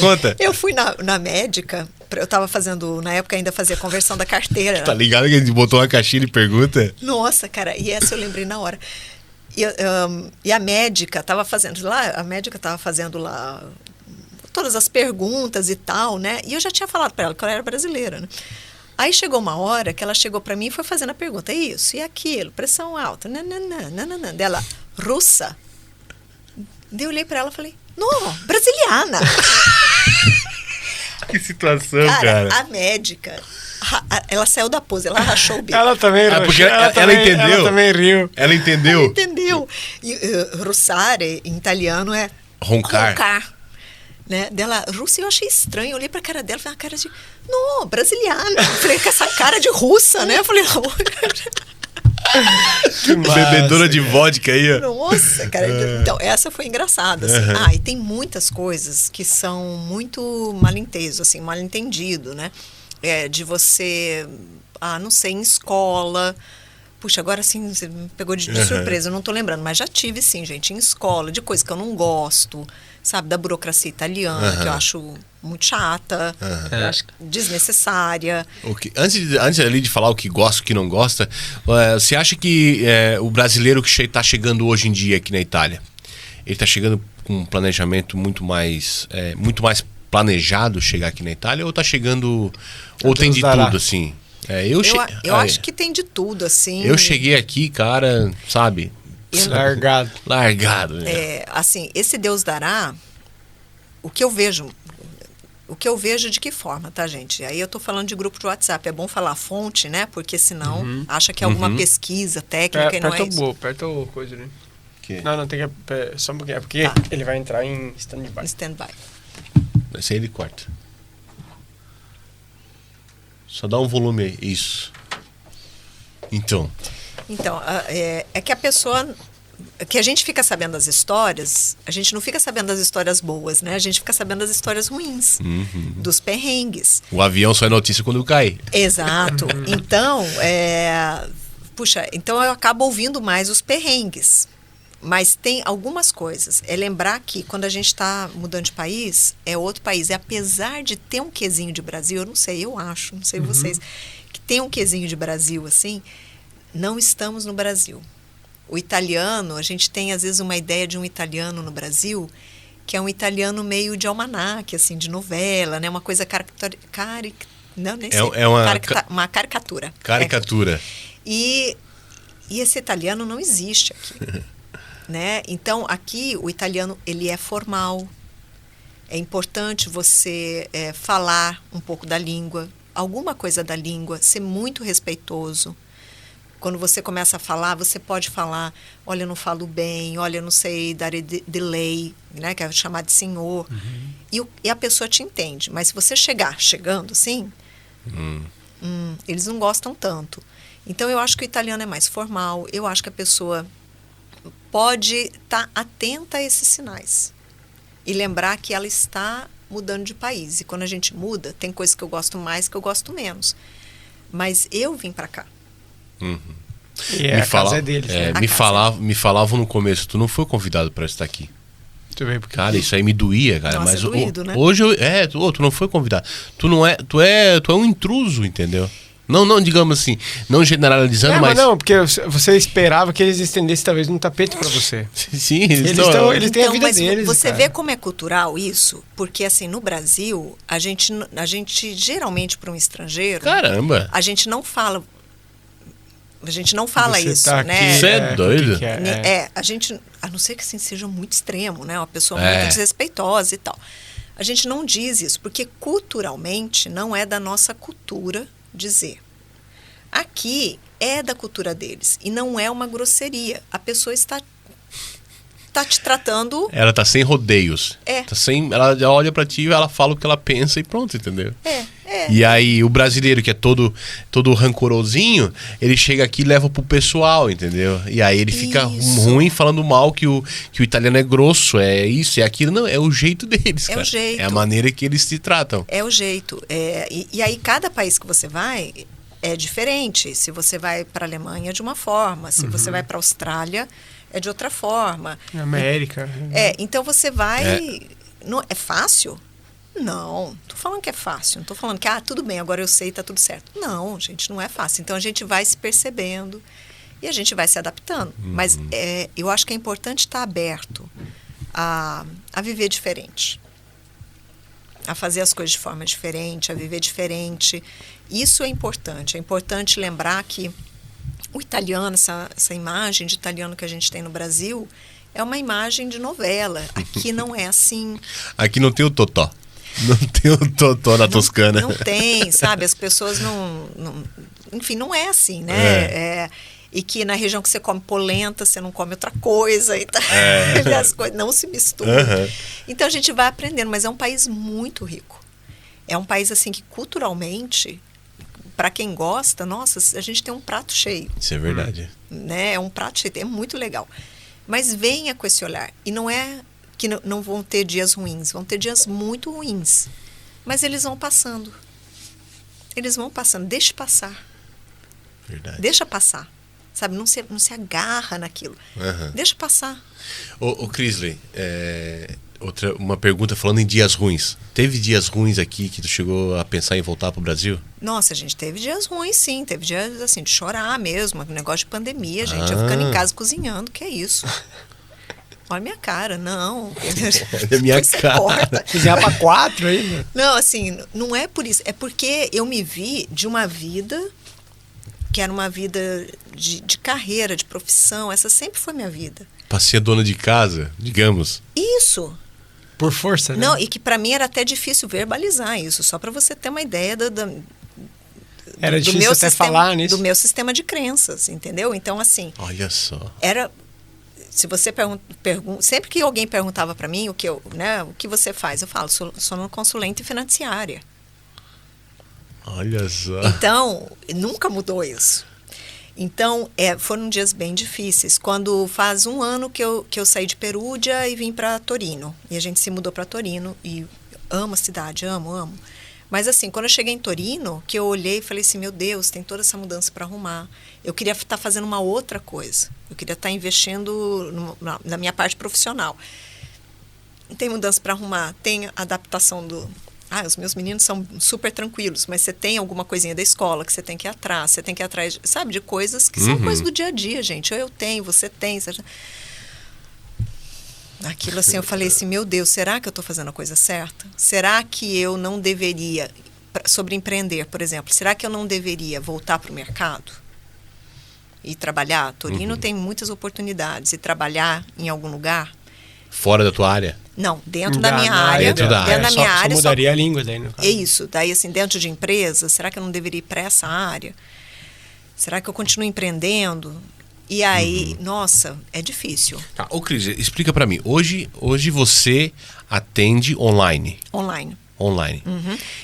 Conta. Eu fui na médica. Eu estava fazendo, na época ainda fazia conversão da carteira. Tá ligado que a gente botou uma caixinha de pergunta? Nossa, cara, e essa eu lembrei na hora. E a médica estava fazendo lá todas as perguntas e tal, né? E eu já tinha falado para ela que ela era brasileira, né? Aí chegou uma hora que ela chegou para mim e foi fazendo a pergunta, isso e aquilo, pressão alta, nananã. Dela, russa. Daí eu olhei para ela e falei, não, brasiliana. Que situação, cara. A médica, ela saiu da pose, ela rachou o bico. Ela também porque ela entendeu. Ela também riu. Ela entendeu. Ela entendeu. E russare, em italiano, é roncar. Né? Dela, russa, eu achei estranho. Eu olhei pra cara dela, falei, uma cara de... Não, brasiliana. Eu falei, com essa cara de russa, né? Eu falei, não. Bebedora de vodka aí, ó. Nossa, cara. Então, essa foi engraçada. Assim. E tem muitas coisas que são muito mal entendido, né? De você, não sei, em escola. Puxa, agora sim, você me pegou de surpresa, eu não tô lembrando. Mas já tive, sim, gente, em escola, de coisa que eu não gosto. Sabe, da burocracia italiana, que eu acho muito chata, eu acho desnecessária. Antes ali de falar o que gosta e o que não gosta, você acha que o brasileiro que está chegando hoje em dia aqui na Itália, ele está chegando com um planejamento muito mais planejado chegar aqui na Itália, ou está chegando, ou tem de tudo, assim? Eu acho que tem de tudo, assim. Eu cheguei aqui, cara, sabe... Largado. Né? Assim, esse Deus dará, o que eu vejo de que forma, tá, gente? Aí eu tô falando de grupo de WhatsApp, é bom falar a fonte, né? Porque senão acha que é alguma pesquisa técnica e não é isso. Aperta o coisa ali. Não, tem que... Só um pouquinho, porque ele vai entrar em stand-by. Esse aí ele corta. Só dá um volume aí, isso. Então, é que a pessoa que a gente fica sabendo das histórias, a gente não fica sabendo das histórias boas, né? A gente fica sabendo das histórias ruins, dos perrengues. O avião só é notícia quando cai. Exato. Então, então eu acabo ouvindo mais os perrengues. Mas tem algumas coisas. É lembrar que quando a gente está mudando de país, é outro país. E apesar de ter um quesinho de Brasil, eu não sei, eu acho, não sei vocês, que tem um quesinho de Brasil, assim, não estamos no Brasil. O italiano, a gente tem às vezes uma ideia de um italiano no Brasil, que é um italiano meio de almanaque, assim, de novela, né? Uma coisa uma caricatura. Caricatura. E esse italiano não existe aqui. Né? Então, aqui o italiano ele é formal. É importante você falar um pouco da língua, alguma coisa da língua, ser muito respeitoso. Quando você começa a falar, você pode falar, olha, eu não falo bem, olha, eu não sei dar delay, né, que é chamar de senhor. E a pessoa te entende. Mas se você chegando assim, eles não gostam tanto. Então, eu acho que o italiano é mais formal. Eu acho que a pessoa pode estar atenta a esses sinais e lembrar que ela está mudando de país. E quando a gente muda, tem coisas que eu gosto mais, que eu gosto menos. Mas eu vim para cá. E a casa é deles, né? Me falavam no começo, tu não foi convidado para estar aqui. Cara, isso aí me doía, cara. Nossa, mas é doído, né? Hoje tu não foi convidado. Tu é um intruso, entendeu? Não, digamos assim, não generalizando, mas não, porque você esperava que eles estendessem talvez um tapete para você. Sim, eles têm a vida mas deles. Você cara. vê como é cultural isso? Porque assim, no Brasil, a gente geralmente para um estrangeiro, caramba, a gente não fala isso, tá né? Você é doido? A gente, a não ser que assim seja muito extremo, né? Uma pessoa muito desrespeitosa e tal. A gente não diz isso, porque culturalmente não é da nossa cultura dizer. Aqui é da cultura deles e não é uma grosseria. A pessoa está te tratando... Ela tá sem rodeios. Ela olha pra ti, ela fala o que ela pensa e pronto, entendeu? E aí o brasileiro que é todo rancorosinho, ele chega aqui e leva pro pessoal, entendeu? E aí ele fica ruim falando mal que o italiano é grosso, é isso, é aquilo. Não, é o jeito deles, cara. É o jeito. É a maneira que eles se tratam. É o jeito. E aí cada país que você vai é diferente. Se você vai para a Alemanha é de uma forma, se você vai para a Austrália é de outra forma. América. Então você vai... Não, é fácil? Não, tô falando que é fácil, não tô falando que, tudo bem, agora eu sei, tá tudo certo. Não, gente, não é fácil. Então a gente vai se percebendo e a gente vai se adaptando. Mas eu acho que é importante estar aberto a viver diferente, a fazer as coisas de forma diferente, a viver diferente. Isso é importante lembrar que o italiano, essa imagem de italiano que a gente tem no Brasil, é uma imagem de novela. Aqui não é assim. Aqui não tem o totó. Não tem o totó na Toscana. Não tem, sabe? As pessoas não... Enfim, não é assim, né? E que na região que você come polenta, você não come outra coisa. E as coisas não se misturam. Então a gente vai aprendendo, mas é um país muito rico. É um país assim que culturalmente, para quem gosta, nossa, a gente tem um prato cheio. Isso é verdade. Né? É um prato cheio, é muito legal. Mas venha com esse olhar. E não é que não vão ter dias ruins, vão ter dias muito ruins. Mas eles vão passando. Eles vão passando, deixe passar. Verdade. Deixa passar. Sabe, não se agarra naquilo. Deixa passar. Ô Crisley, uma pergunta falando em dias ruins. Teve dias ruins aqui que tu chegou a pensar em voltar pro Brasil? Nossa, gente, teve dias ruins, sim. Teve dias, assim, de chorar mesmo. Um negócio de pandemia, gente. Eu ficando em casa cozinhando, que é isso? Olha a minha cara, não. Olha a minha cara. Cozinhar pra 4 aí? Não, assim, não é por isso. É porque eu me vi de uma vida que era uma vida de carreira, de profissão. Essa sempre foi minha vida. Pra ser dona de casa, digamos. Isso. Por força, né? Não, e que pra mim era até difícil verbalizar isso, só pra você ter uma ideia era difícil até falar nisso. Do meu sistema de crenças, entendeu? Então, assim... Olha só. Se você sempre que alguém perguntava pra mim o que você faz, eu falo, sou uma consulente financiária. Olha só. Então, nunca mudou isso. Então, foram dias bem difíceis. Quando faz um ano que eu saí de Perúdia e vim para Torino. E a gente se mudou para Torino. E amo a cidade, amo. Mas assim, quando eu cheguei em Torino, que eu olhei e falei assim, meu Deus, tem toda essa mudança para arrumar. Eu queria estar fazendo uma outra coisa. Eu queria estar investindo na minha parte profissional. Tem mudança para arrumar, tem adaptação os meus meninos são super tranquilos, mas você tem alguma coisinha da escola que você tem que ir atrás, sabe, de coisas que são coisas do dia a dia, gente. Eu tenho, você tem. Aquilo assim, eu falei assim, meu Deus, será que eu estou fazendo a coisa certa? Será que eu não deveria, sobre empreender, por exemplo, será que eu não deveria voltar para o mercado e trabalhar? Torino tem muitas oportunidades, e trabalhar em algum lugar. Fora da tua área? Não, dentro da minha área. Dentro da minha área. Só mudaria a língua daí, no caso. É isso. Daí, assim, dentro de empresa, será que eu não deveria ir para essa área? Será que eu continuo empreendendo? E aí, nossa, é difícil. Tá, ô Cris, explica para mim. Hoje você atende online? Online. Online.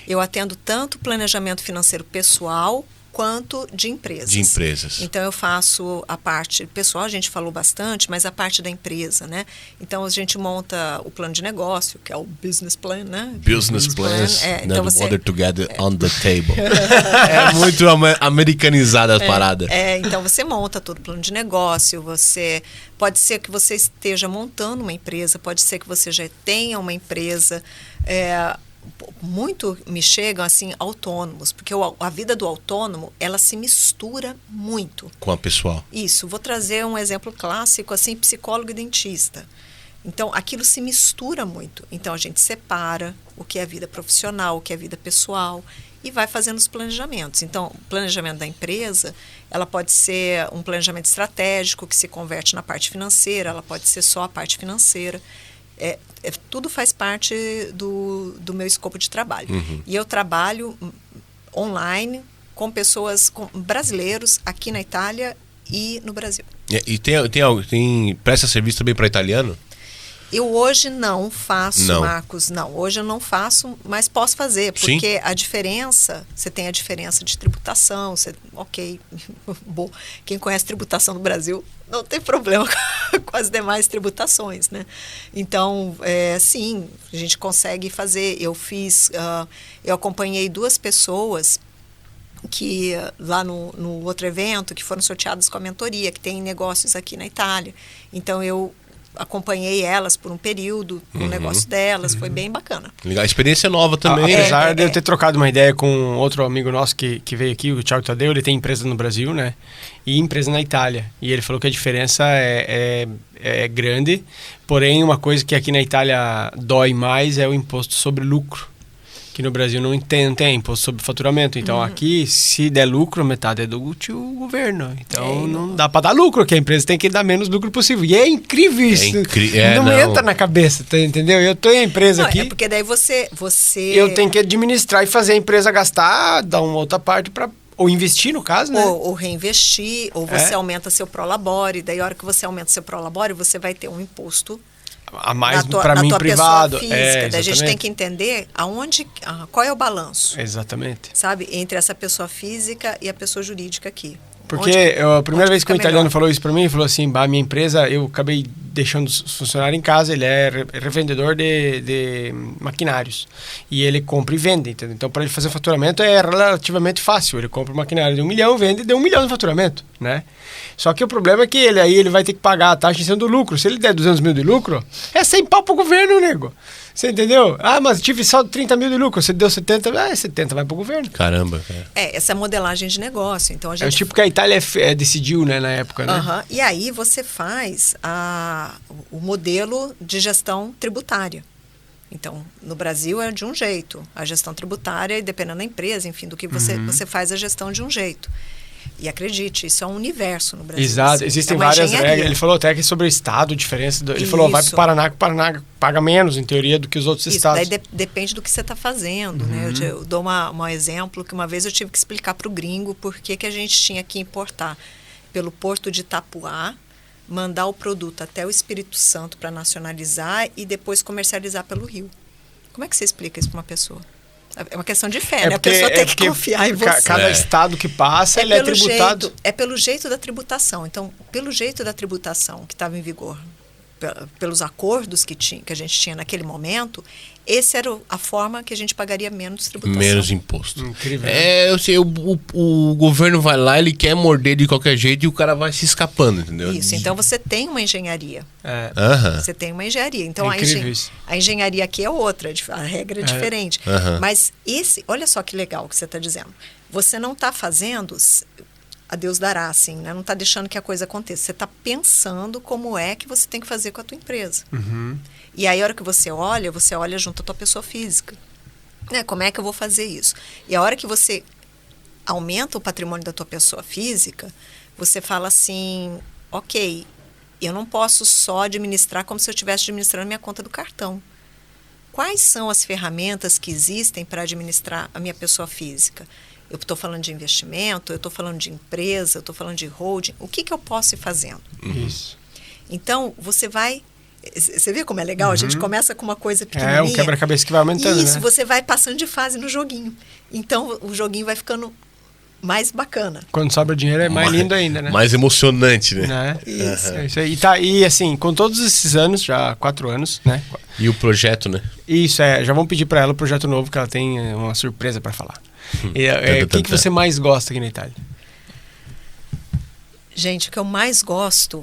Eu atendo tanto planejamento financeiro pessoal quanto de empresas. De empresas. Então, eu faço a parte pessoal, a gente falou bastante, mas a parte da empresa, né? Então, a gente monta o plano de negócio, que é o business plan, né? Business plans, então você, order together on the table. É muito americanizada a parada. Então, você monta todo o plano de negócio, pode ser que você esteja montando uma empresa, pode ser que você já tenha uma empresa, muito me chegam assim autônomos, porque a vida do autônomo, ela se mistura muito com a pessoal. Isso, vou trazer um exemplo clássico assim, psicólogo e dentista. Então, aquilo se mistura muito. Então, a gente separa o que é vida profissional, o que é vida pessoal e vai fazendo os planejamentos. Então, o planejamento da empresa, ela pode ser um planejamento estratégico que se converte na parte financeira, ela pode ser só a parte financeira. Tudo faz parte do meu escopo de trabalho. E eu trabalho online com pessoas, com brasileiros aqui na Itália e no Brasil. E presta serviço também para italiano? Eu hoje não faço, Marcos, não. Hoje eu não faço, mas posso fazer, porque Sim. a diferença, você tem a diferença de tributação, bom, quem conhece tributação no Brasil não tem problema com as demais tributações, né? Então, sim, a gente consegue fazer. Eu acompanhei 2 pessoas que lá no outro evento, que foram sorteadas com a mentoria, que tem negócios aqui na Itália. Então, eu acompanhei elas por um período, no negócio delas, foi bem bacana. Legal, experiência nova também. Apesar de eu ter trocado uma ideia com outro amigo nosso que veio aqui, o Thiago Tadeu, ele tem empresa no Brasil, né? E empresa na Itália. E ele falou que a diferença é grande, porém uma coisa que aqui na Itália dói mais é o imposto sobre lucro. Que no Brasil não tem imposto sobre faturamento. Então, aqui, se der lucro, metade é do tio governo. Então, não dá para dar lucro, que a empresa tem que dar menos lucro possível. E é incrível isso. Não entra na cabeça, tá, entendeu? Eu tenho a empresa aqui. Porque daí você... Eu tenho que administrar e fazer a empresa gastar, dar uma outra parte para... Ou investir, no caso, né? Ou reinvestir, ou você aumenta seu prolabore. Daí, a hora que você aumenta seu prolabore, você vai ter um imposto... a mais para mim privado. Daí a gente tem que entender qual é o balanço. Exatamente. Sabe? Entre essa pessoa física e a pessoa jurídica aqui. Porque a primeira vez que o italiano falou isso para mim, ele falou assim, minha empresa, eu acabei deixando os funcionários em casa, ele é revendedor de maquinários. E ele compra e vende, entendeu? Então, para ele fazer faturamento é relativamente fácil. Ele compra um maquinário de 1 milhão, vende e deu 1 milhão de faturamento, né? Só que o problema é que ele vai ter que pagar a taxa em cima do lucro. Se ele der 200 mil de lucro, é 100 pau pro governo, nego. Você entendeu? Mas tive só 30 mil de lucro, você deu 70, 70 vai pro governo. Caramba, cara. Essa é a modelagem de negócio. Então, é o tipo que a Itália decidiu, né, na época, né? E aí você faz o modelo de gestão tributária. Então, no Brasil é de um jeito. A gestão tributária, dependendo da empresa, enfim, do que você faz a gestão de um jeito. E acredite, isso é um universo no Brasil. Exato, existem várias regras. Ele falou até que sobre o estado, diferença. Ele falou, vai para o Paraná, que o Paraná paga menos, em teoria, do que os outros estados. Daí depende do que você está fazendo, né? Eu dou um exemplo que uma vez eu tive que explicar para o gringo por que a gente tinha que importar pelo porto de Itapuá, mandar o produto até o Espírito Santo para nacionalizar e depois comercializar pelo Rio. Como é que você explica isso para uma pessoa? É uma questão de fé, né? A pessoa tem que confiar em você. Cada estado que passa, ele é tributado. É pelo jeito da tributação. Então, pelo jeito da tributação que estava em vigor, pelos acordos que a gente tinha naquele momento, essa era a forma que a gente pagaria menos tributação. Menos imposto. Incrível. Eu sei, o governo vai lá, ele quer morder de qualquer jeito e o cara vai se escapando, entendeu? Isso, então você tem uma engenharia. Você tem uma engenharia. Então a engenharia aqui é outra, a regra é diferente. Mas olha só que legal que você está dizendo. Você não está fazendo a Deus dará, assim, né? Não está deixando que a coisa aconteça. Você está pensando como é que você tem que fazer com a tua empresa. E aí, a hora que você olha junto à tua pessoa física. Né? Como é que eu vou fazer isso? E a hora que você aumenta o patrimônio da tua pessoa física, você fala assim, ok, eu não posso só administrar como se eu estivesse administrando minha conta do cartão. Quais são as ferramentas que existem para administrar a minha pessoa física? Eu estou falando de investimento, eu estou falando de empresa, eu estou falando de holding. O que eu posso ir fazendo? Isso. Então, você vê como é legal? A gente começa com uma coisa pequenininha. É um quebra-cabeça que vai aumentando, Isso, né? você vai passando de fase no joguinho. Então, o joguinho vai ficando mais bacana. Quando sobra dinheiro é mais lindo ainda, né? Mais emocionante, né? Isso. É isso aí. E assim, com todos esses anos, já 4 anos, né? E o projeto, né? Isso, já vamos pedir para ela o projeto novo, que ela tem uma surpresa para falar. O que você mais gosta aqui na Itália? Gente, o que eu mais gosto,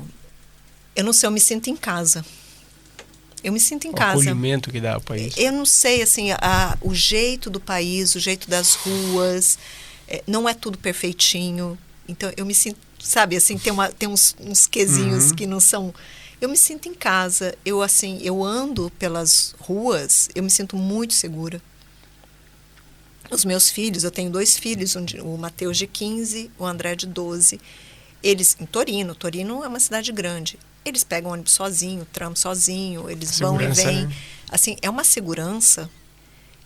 eu não sei, eu me sinto em casa. Eu me sinto em casa. O acolhimento que dá ao país. Eu não sei, assim, o jeito do país, o jeito das ruas, não é tudo perfeitinho. Então, eu me sinto, sabe, assim, tem uns quesinhos que não são... Eu me sinto em casa. Eu ando pelas ruas, eu me sinto muito segura. Os meus filhos, eu tenho 2 filhos, o Mateus de 15, o André de 12. Eles, em Torino é uma cidade grande. Eles pegam ônibus sozinho, tram sozinho, eles vão e vêm. Né? Assim, é uma segurança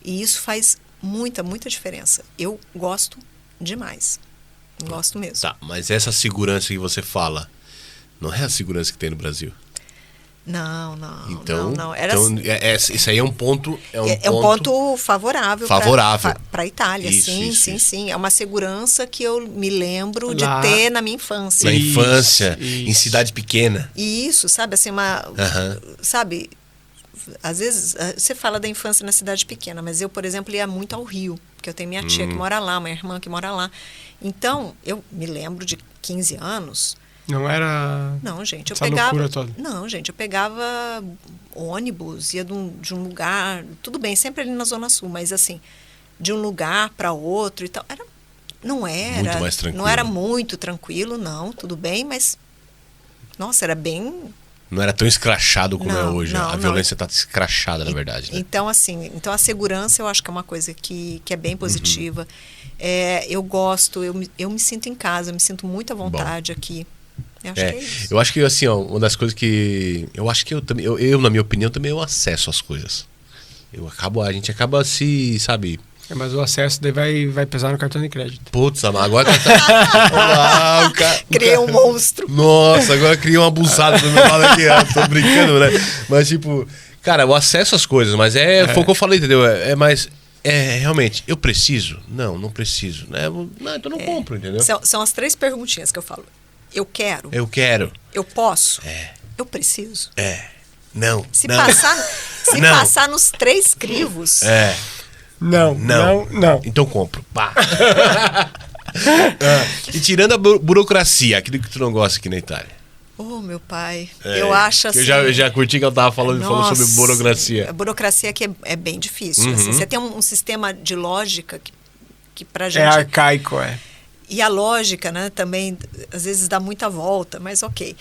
e isso faz muita, muita diferença. Eu gosto demais. Gosto mesmo. Tá, mas essa segurança que você fala, não é a segurança que tem no Brasil? Não. Então, não. Isso aí é um ponto... É um ponto favorável. Para a Itália, isso. sim. É uma segurança que eu me lembro de ter na minha infância. Na infância, em cidade pequena. Isso, sabe, assim, sabe, às vezes você fala da infância na cidade pequena, mas eu, por exemplo, ia muito ao Rio, porque eu tenho minha tia que mora lá, minha irmã que mora lá. Então, eu me lembro de 15 anos... Não era... Não, gente, eu pegava ônibus, ia de um lugar... Tudo bem, sempre ali na Zona Sul, mas assim, de um lugar para outro e tal. Não era... Muito mais tranquilo. Não era muito tranquilo, não, tudo bem, mas... Nossa, era bem... Não era tão escrachado como é hoje. A violência está escrachada, na verdade. Né? Então, assim, a segurança eu acho que é uma coisa que é bem positiva. Eu gosto, eu me sinto em casa, eu me sinto muito à vontade aqui. Eu acho que é isso. Eu acho que, assim, uma das coisas que... Eu acho que eu, na minha opinião, também eu acesso às coisas. A gente acaba se, sabe... Mas o acesso daí vai pesar no cartão de crédito. Putz, agora tá... Criei um monstro. Nossa, agora criei uma abusada do meu lado aqui. Tô brincando, né? Mas, tipo... Cara, eu acesso às coisas, mas foi o que eu falei, entendeu? Realmente, eu preciso? Não preciso. Não, então não compro, entendeu? São as 3 perguntinhas que eu falo. Eu quero. Eu posso. Eu preciso. Não. Se passar nos 3 crivos. Não. Então compro. Pá. E tirando a burocracia, aquilo que tu não gosta aqui na Itália. Oh, meu pai. Eu acho assim... Eu já curti que eu tava falando sobre burocracia. A burocracia aqui é bem difícil. Assim, você tem um sistema de lógica que pra gente... É arcaico, E a lógica, né, também, às vezes dá muita volta, mas ok.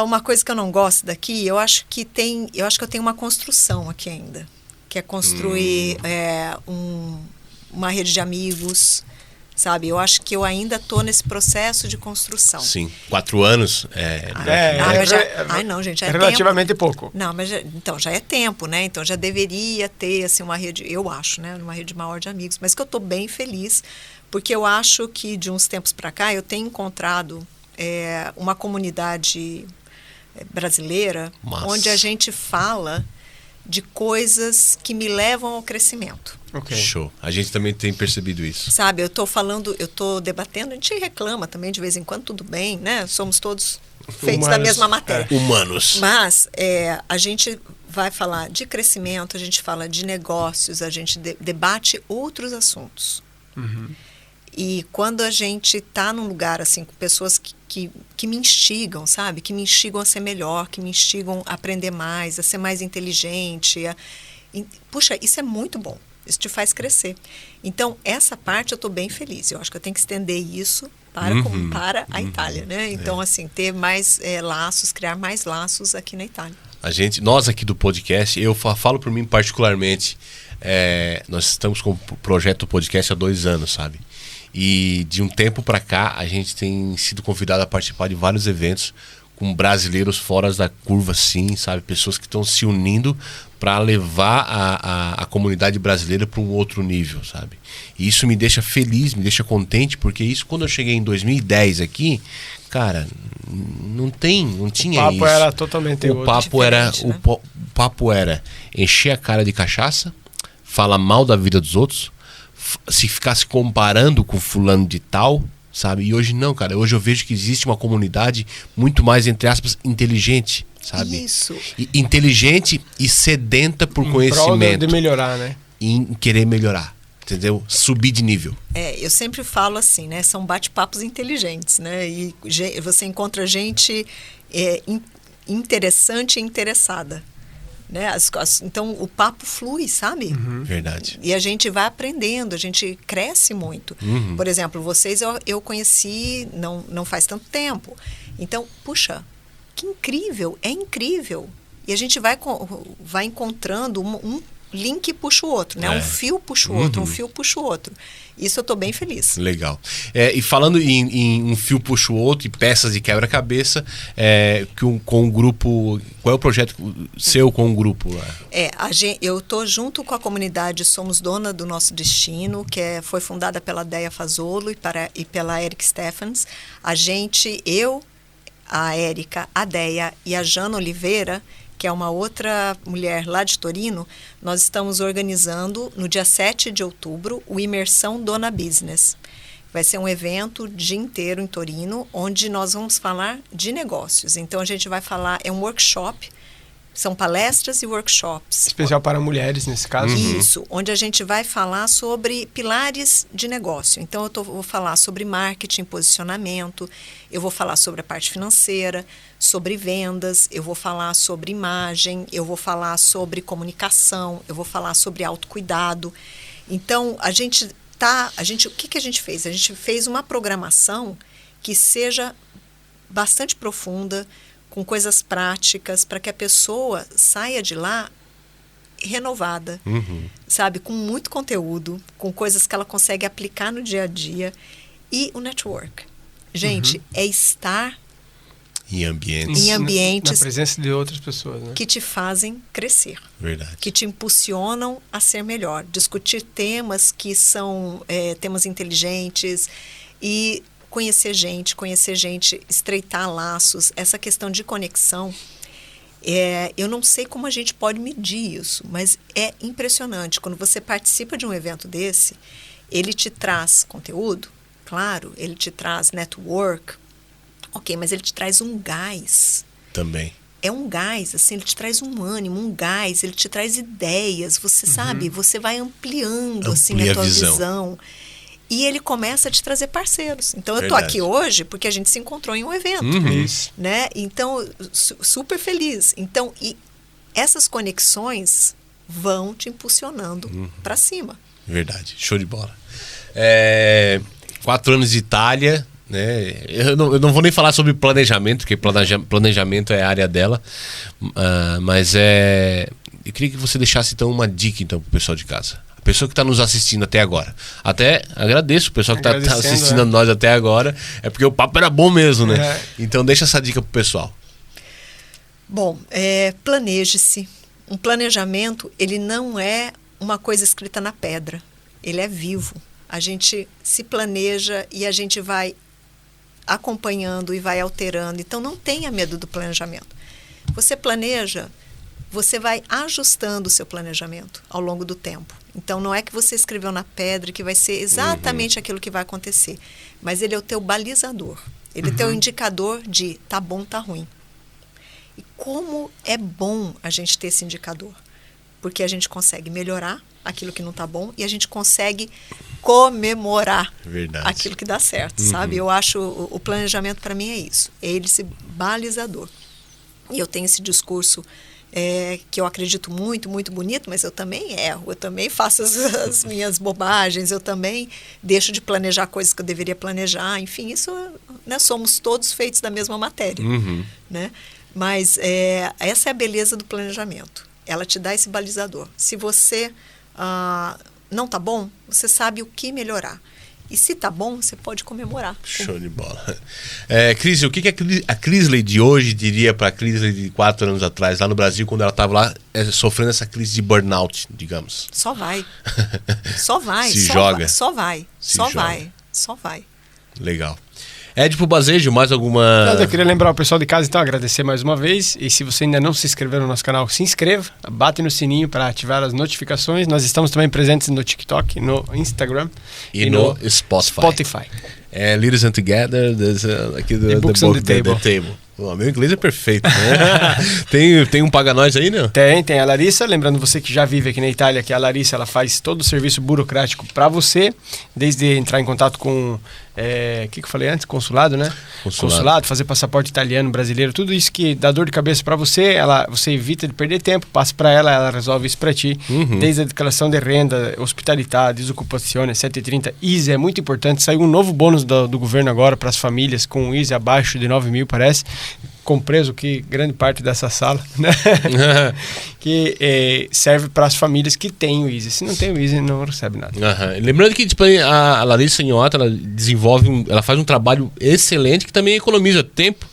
Uma coisa que eu não gosto daqui, eu acho que eu tenho uma construção aqui ainda, que é construir uma rede de amigos, sabe? Eu acho que eu ainda estou nesse processo de construção. Sim, 4 anos não, gente, é relativamente pouco. Não, mas então já é tempo, né? Então já deveria ter assim uma rede, eu acho, né, uma rede maior de amigos, mas que eu estou bem feliz. Porque eu acho que, de uns tempos para cá, eu tenho encontrado uma comunidade brasileira onde a gente fala de coisas que me levam ao crescimento. Ok. Show. A gente também tem percebido isso. Sabe, eu tô debatendo, a gente reclama também de vez em quando, tudo bem, né? Somos todos feitos da Humanos, mesma matéria. Humanos. Mas a gente vai falar de crescimento, a gente fala de negócios, a gente debate outros assuntos. E quando a gente está num lugar assim com pessoas que me instigam, sabe? Que me instigam a ser melhor, que me instigam a aprender mais, a ser mais inteligente. Puxa, isso é muito bom. Isso te faz crescer. Então, essa parte eu estou bem feliz. Eu acho que eu tenho que estender isso para a Itália, né? Então, assim, ter mais laços, criar mais laços aqui na Itália. Nós aqui do podcast, eu falo por mim particularmente, nós estamos com o projeto do podcast há 2 anos, sabe? E de um tempo para cá, a gente tem sido convidado a participar de vários eventos com brasileiros fora da curva, sim, sabe? Pessoas que estão se unindo para levar a comunidade brasileira para um outro nível, sabe? E isso me deixa feliz, me deixa contente, porque isso, quando eu cheguei em 2010 aqui, cara, não tinha isso. O papo era totalmente o papo era, né? o papo era encher a cara de cachaça, falar mal da vida dos outros, se ficar se comparando com fulano de tal, sabe? E hoje não, cara. Hoje eu vejo que existe uma comunidade muito mais, entre aspas, inteligente, sabe? Isso. Inteligente e sedenta por Em conhecimento. prol de melhorar, né? Em querer melhorar, entendeu? Subir de nível. Eu sempre falo assim, né? São bate-papos inteligentes, né? E você encontra gente interessante e interessada. Né? Então o papo flui, sabe? Verdade. E a gente vai aprendendo, a gente cresce muito. Por exemplo, vocês eu conheci não faz tanto tempo. Então, puxa, que incrível, é incrível. E a gente vai encontrando um link puxa o outro, né? Um fio puxa o outro, um fio puxa o outro. Isso eu estou bem feliz. Legal. E falando em um fio puxa o outro e peças de quebra-cabeça, com o grupo... Qual é o projeto seu com o grupo lá? Eu estou junto com a comunidade Somos Dona do Nosso Destino, que foi fundada pela Deia Fazolo e pela Eric Stephens. Eu, a Érica, a Deia e a Jana Oliveira, que é uma outra mulher lá de Torino, nós estamos organizando no dia 7 de outubro o Imersão Dona Business. Vai ser um evento o dia inteiro em Torino, onde nós vamos falar de negócios. Então a gente vai falar, é um workshop, são palestras e workshops. Especial para mulheres, nesse caso. Isso, onde a gente vai falar sobre pilares de negócio. Então eu vou falar sobre marketing, posicionamento, eu vou falar sobre a parte financeira, sobre vendas, eu vou falar sobre imagem, eu vou falar sobre comunicação, eu vou falar sobre autocuidado. Então, o que a gente fez? A gente fez uma programação que seja bastante profunda, com coisas práticas, para que a pessoa saia de lá renovada, sabe? Com muito conteúdo, com coisas que ela consegue aplicar no dia a dia. E o network. Gente, é estar em ambientes na presença de outras pessoas, né? Que te fazem crescer. Verdade. Que te impulsionam a ser melhor. Discutir temas que são temas inteligentes e conhecer gente, estreitar laços, essa questão de conexão. Eu não sei como a gente pode medir isso, mas é impressionante. Quando você participa de um evento desse, ele te traz conteúdo, claro, ele te traz network, ok, mas ele te traz um gás. Também. É um gás, assim, ele te traz um ânimo, um gás, ele te traz ideias, você sabe, você vai ampliando assim, a tua visão. E ele começa a te trazer parceiros. Então, eu estou aqui hoje porque a gente se encontrou em um evento. Né? Então, super feliz. Então, e essas conexões vão te impulsionando para cima. Verdade. Show de bola. 4 anos de Itália, né? Eu não vou nem falar sobre planejamento, porque planejamento é a área dela. Mas eu queria que você deixasse então uma dica então, para o pessoal de casa. A pessoa que está nos assistindo até agora. Até agradeço o pessoal que está assistindo a nós até agora. É porque o papo era bom mesmo, né? Então deixa essa dica pro pessoal. Bom, planeje-se. Um planejamento, ele não é uma coisa escrita na pedra. Ele é vivo. A gente se planeja e a gente vai acompanhando e vai alterando. Então não tenha medo do planejamento. Você planeja você vai ajustando o seu planejamento ao longo do tempo. Então, não é que você escreveu na pedra que vai ser exatamente aquilo que vai acontecer, mas ele é o teu balizador. Ele é o teu indicador de tá bom, tá ruim. E como é bom a gente ter esse indicador? Porque a gente consegue melhorar aquilo que não tá bom e a gente consegue comemorar aquilo que dá certo, sabe? Eu acho o planejamento para mim é isso, é ele esse balizador. E eu tenho esse discurso que eu acredito muito, muito bonito, mas eu também erro, eu também faço as minhas bobagens, eu também deixo de planejar coisas que eu deveria planejar, enfim, isso, né, somos todos feitos da mesma matéria, né? Mas essa é a beleza do planejamento, ela te dá esse balizador. Se você não tá bom, você sabe o que melhorar. E se tá bom, você pode comemorar. Show de bola. Cris, o que a Crisley de hoje diria para a Crisley de 4 anos atrás, lá no Brasil, quando ela estava lá sofrendo essa crise de burnout, digamos? Só vai. Só vai. Se joga. Só vai. Só vai. Legal. Edipo Basejo, mais alguma... Eu queria lembrar o pessoal de casa, então, agradecer mais uma vez. E se você ainda não se inscreveu no nosso canal, se inscreva, bate no sininho para ativar as notificações. Nós estamos também presentes no TikTok, no Instagram e no Spotify. Leaders and Together, aqui do The Books on the Table. O meu inglês é perfeito, né? tem um Paga Nós aí, né? Tem a Larissa, lembrando você que já vive aqui na Itália, que a Larissa ela faz todo o serviço burocrático para você, desde entrar em contato com, o que eu falei antes? Consulado, né? Consulado, fazer passaporte italiano, brasileiro, tudo isso que dá dor de cabeça para você, você evita de perder tempo, passa para ela resolve isso para ti, desde a declaração de renda, hospitalidade, desocupação, 730, ISE é muito importante, saiu um novo bônus do governo agora para as famílias com o ISE abaixo de 9 mil, parece, compreso que grande parte dessa sala, né? que serve para as famílias que têm o Easy. Se não tem o Easy, não recebe nada. Lembrando que tipo, a Larissa Inhoata, ela ela faz um trabalho excelente que também economiza tempo,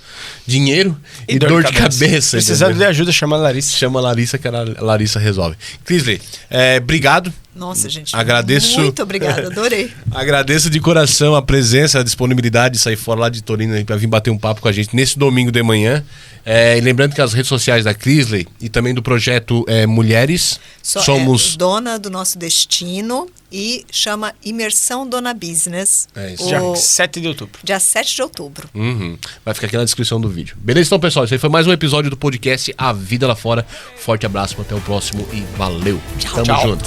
dinheiro e dor de cabeça. Precisando de ajuda, chama a Larissa. Chama a Larissa que a Larissa resolve. Crisley, obrigado. Nossa, gente, agradeço, muito obrigada, adorei. Agradeço de coração a presença, a disponibilidade de sair fora lá de Torino para vir bater um papo com a gente nesse domingo de manhã. E lembrando que as redes sociais da Crisley e também do projeto Mulheres, somos... dona do nosso destino e chama Imersão Dona Business. Dia 7 de outubro. Dia 7 de outubro. Vai ficar aqui na descrição do vídeo. Beleza? Então, pessoal, esse aí foi mais um episódio do podcast A Vida Lá Fora. Forte abraço, até o próximo e valeu. Tchau. Tamo junto.